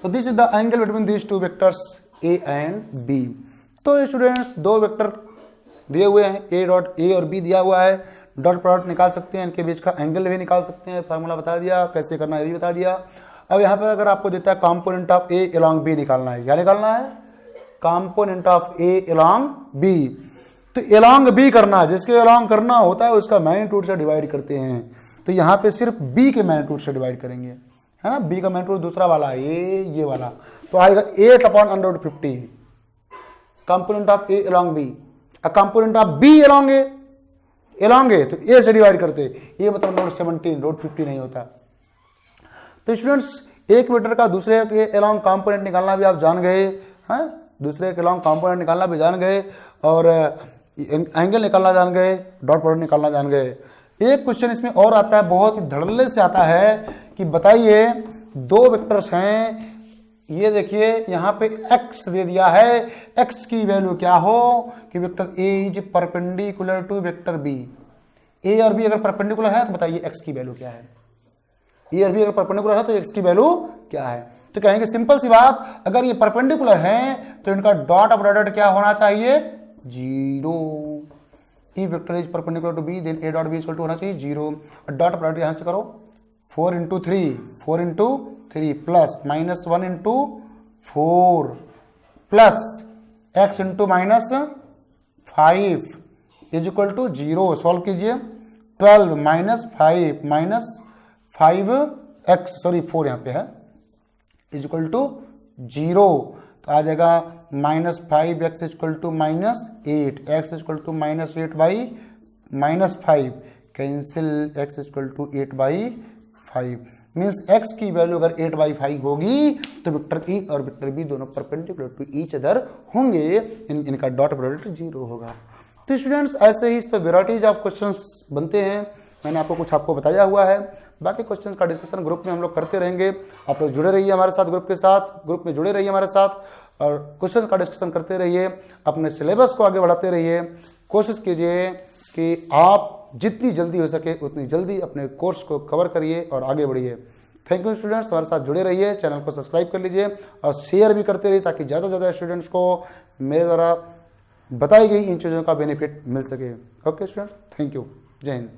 तो this is the angle between these two vectors A and b. तो स्टूडेंट्स दो वेक्टर दिए हुए हैं, ए डॉट ए और बी दिया हुआ है, डॉट प्रोडक्ट निकाल सकते हैं, इनके बीच का एंगल भी निकाल सकते हैं, फार्मूला बता दिया, कैसे करना है ये भी बता दिया। अब यहाँ पर अगर आपको देता है component of a along b निकालना है, क्या निकालना है component of a along b, तो अलोंग बी करना है, जिसके अलोंग करना होता है उसका मैग्नीट्यूड से डिवाइड करते हैं, तो यहाँ पे सिर्फ बी के मैग्नीट्यूड से डिवाइड करेंगे, है ना, बी का मैग्नीट्यूड दूसरा वाला ये वाला, तो आएगा 8/50 component of a along b, component of b along a तो ए से डिवाइड करते, ये मतलब नोट 17, नोट 50 नहीं होता। तो स्टूडेंट्स एक वेक्टर का दूसरे के अलॉन्ग कंपोनेंट निकालना भी आप जान गए हैं, दूसरे के अलॉन्ग कंपोनेंट निकालना भी जान गए, और एंगल निकालना जान गए, डॉट प्रोडक्ट निकालना जान गए। एक क्वेश्चन इसमें और आता है, बहुत ही धड़ल्ले से आता है कि बताइए दो वेक्टर्स हैं, ये देखिए यहाँ पे x दे दिया है, x की वैल्यू क्या हो कि vector a is perpendicular to vector b, a और b अगर परपेंडिकुलर है तो बताइए x की वैल्यू क्या है, a और b अगर परपेंडिकुलर है तो x की वैल्यू क्या है। तो कहेंगे सिंपल सी बात, अगर ये परपेंडिकुलर है तो इनका डॉट ऑफ प्रोडक्ट क्या होना चाहिए, 0। E vector is perpendicular to b then a dot B equal to होना चाहिए 0। डॉट प्रोडक्ट यहां से करो 4 × 3 प्लस -1 × 4 प्लस x × -5 is equal to 0। Solve कीजिए, 12 -5 4 यहाँ पे है इज इक्वल टू 0, तो आ जाएगा -5x equal to -8, x equal to -8/-5 cancel, x equal to 8/5 means x की वैल्यू अगर 8/5 होगी तो वेक्टर e और वेक्टर b दोनों परपेंडिकुलर टू ईच अदर होंगे, इनका डॉट प्रोडक्ट 0 होगा। तो स्टूडेंट्स ऐसे ही इस पर वेराइटीज ऑफ क्वेश्चंस बनते हैं, मैंने आपको बताया हुआ है। बाकी क्वेश्चंस का डिस्कशन ग्रुप में हम लोग करते रहेंगे, आप लोग जुड़े रहिए हमारे साथ, ग्रुप में जुड़े रहिए हमारे साथ और क्वेश्चन का डिस्कशन करते रहिए, अपने सिलेबस को आगे बढ़ाते रहिए। कोशिश कीजिए कि आप जितनी जल्दी हो सके उतनी जल्दी अपने कोर्स को कवर करिए और आगे बढ़िए। थैंक यू स्टूडेंट्स, हमारे साथ जुड़े रहिए, चैनल को सब्सक्राइब कर लीजिए और शेयर भी करते रहिए ताकि ज़्यादा से ज़्यादा स्टूडेंट्स को मेरे द्वारा बताई गई इन चीज़ों का बेनिफिट मिल सके। ओके स्टूडेंट्स, थैंक यू, जय हिंद।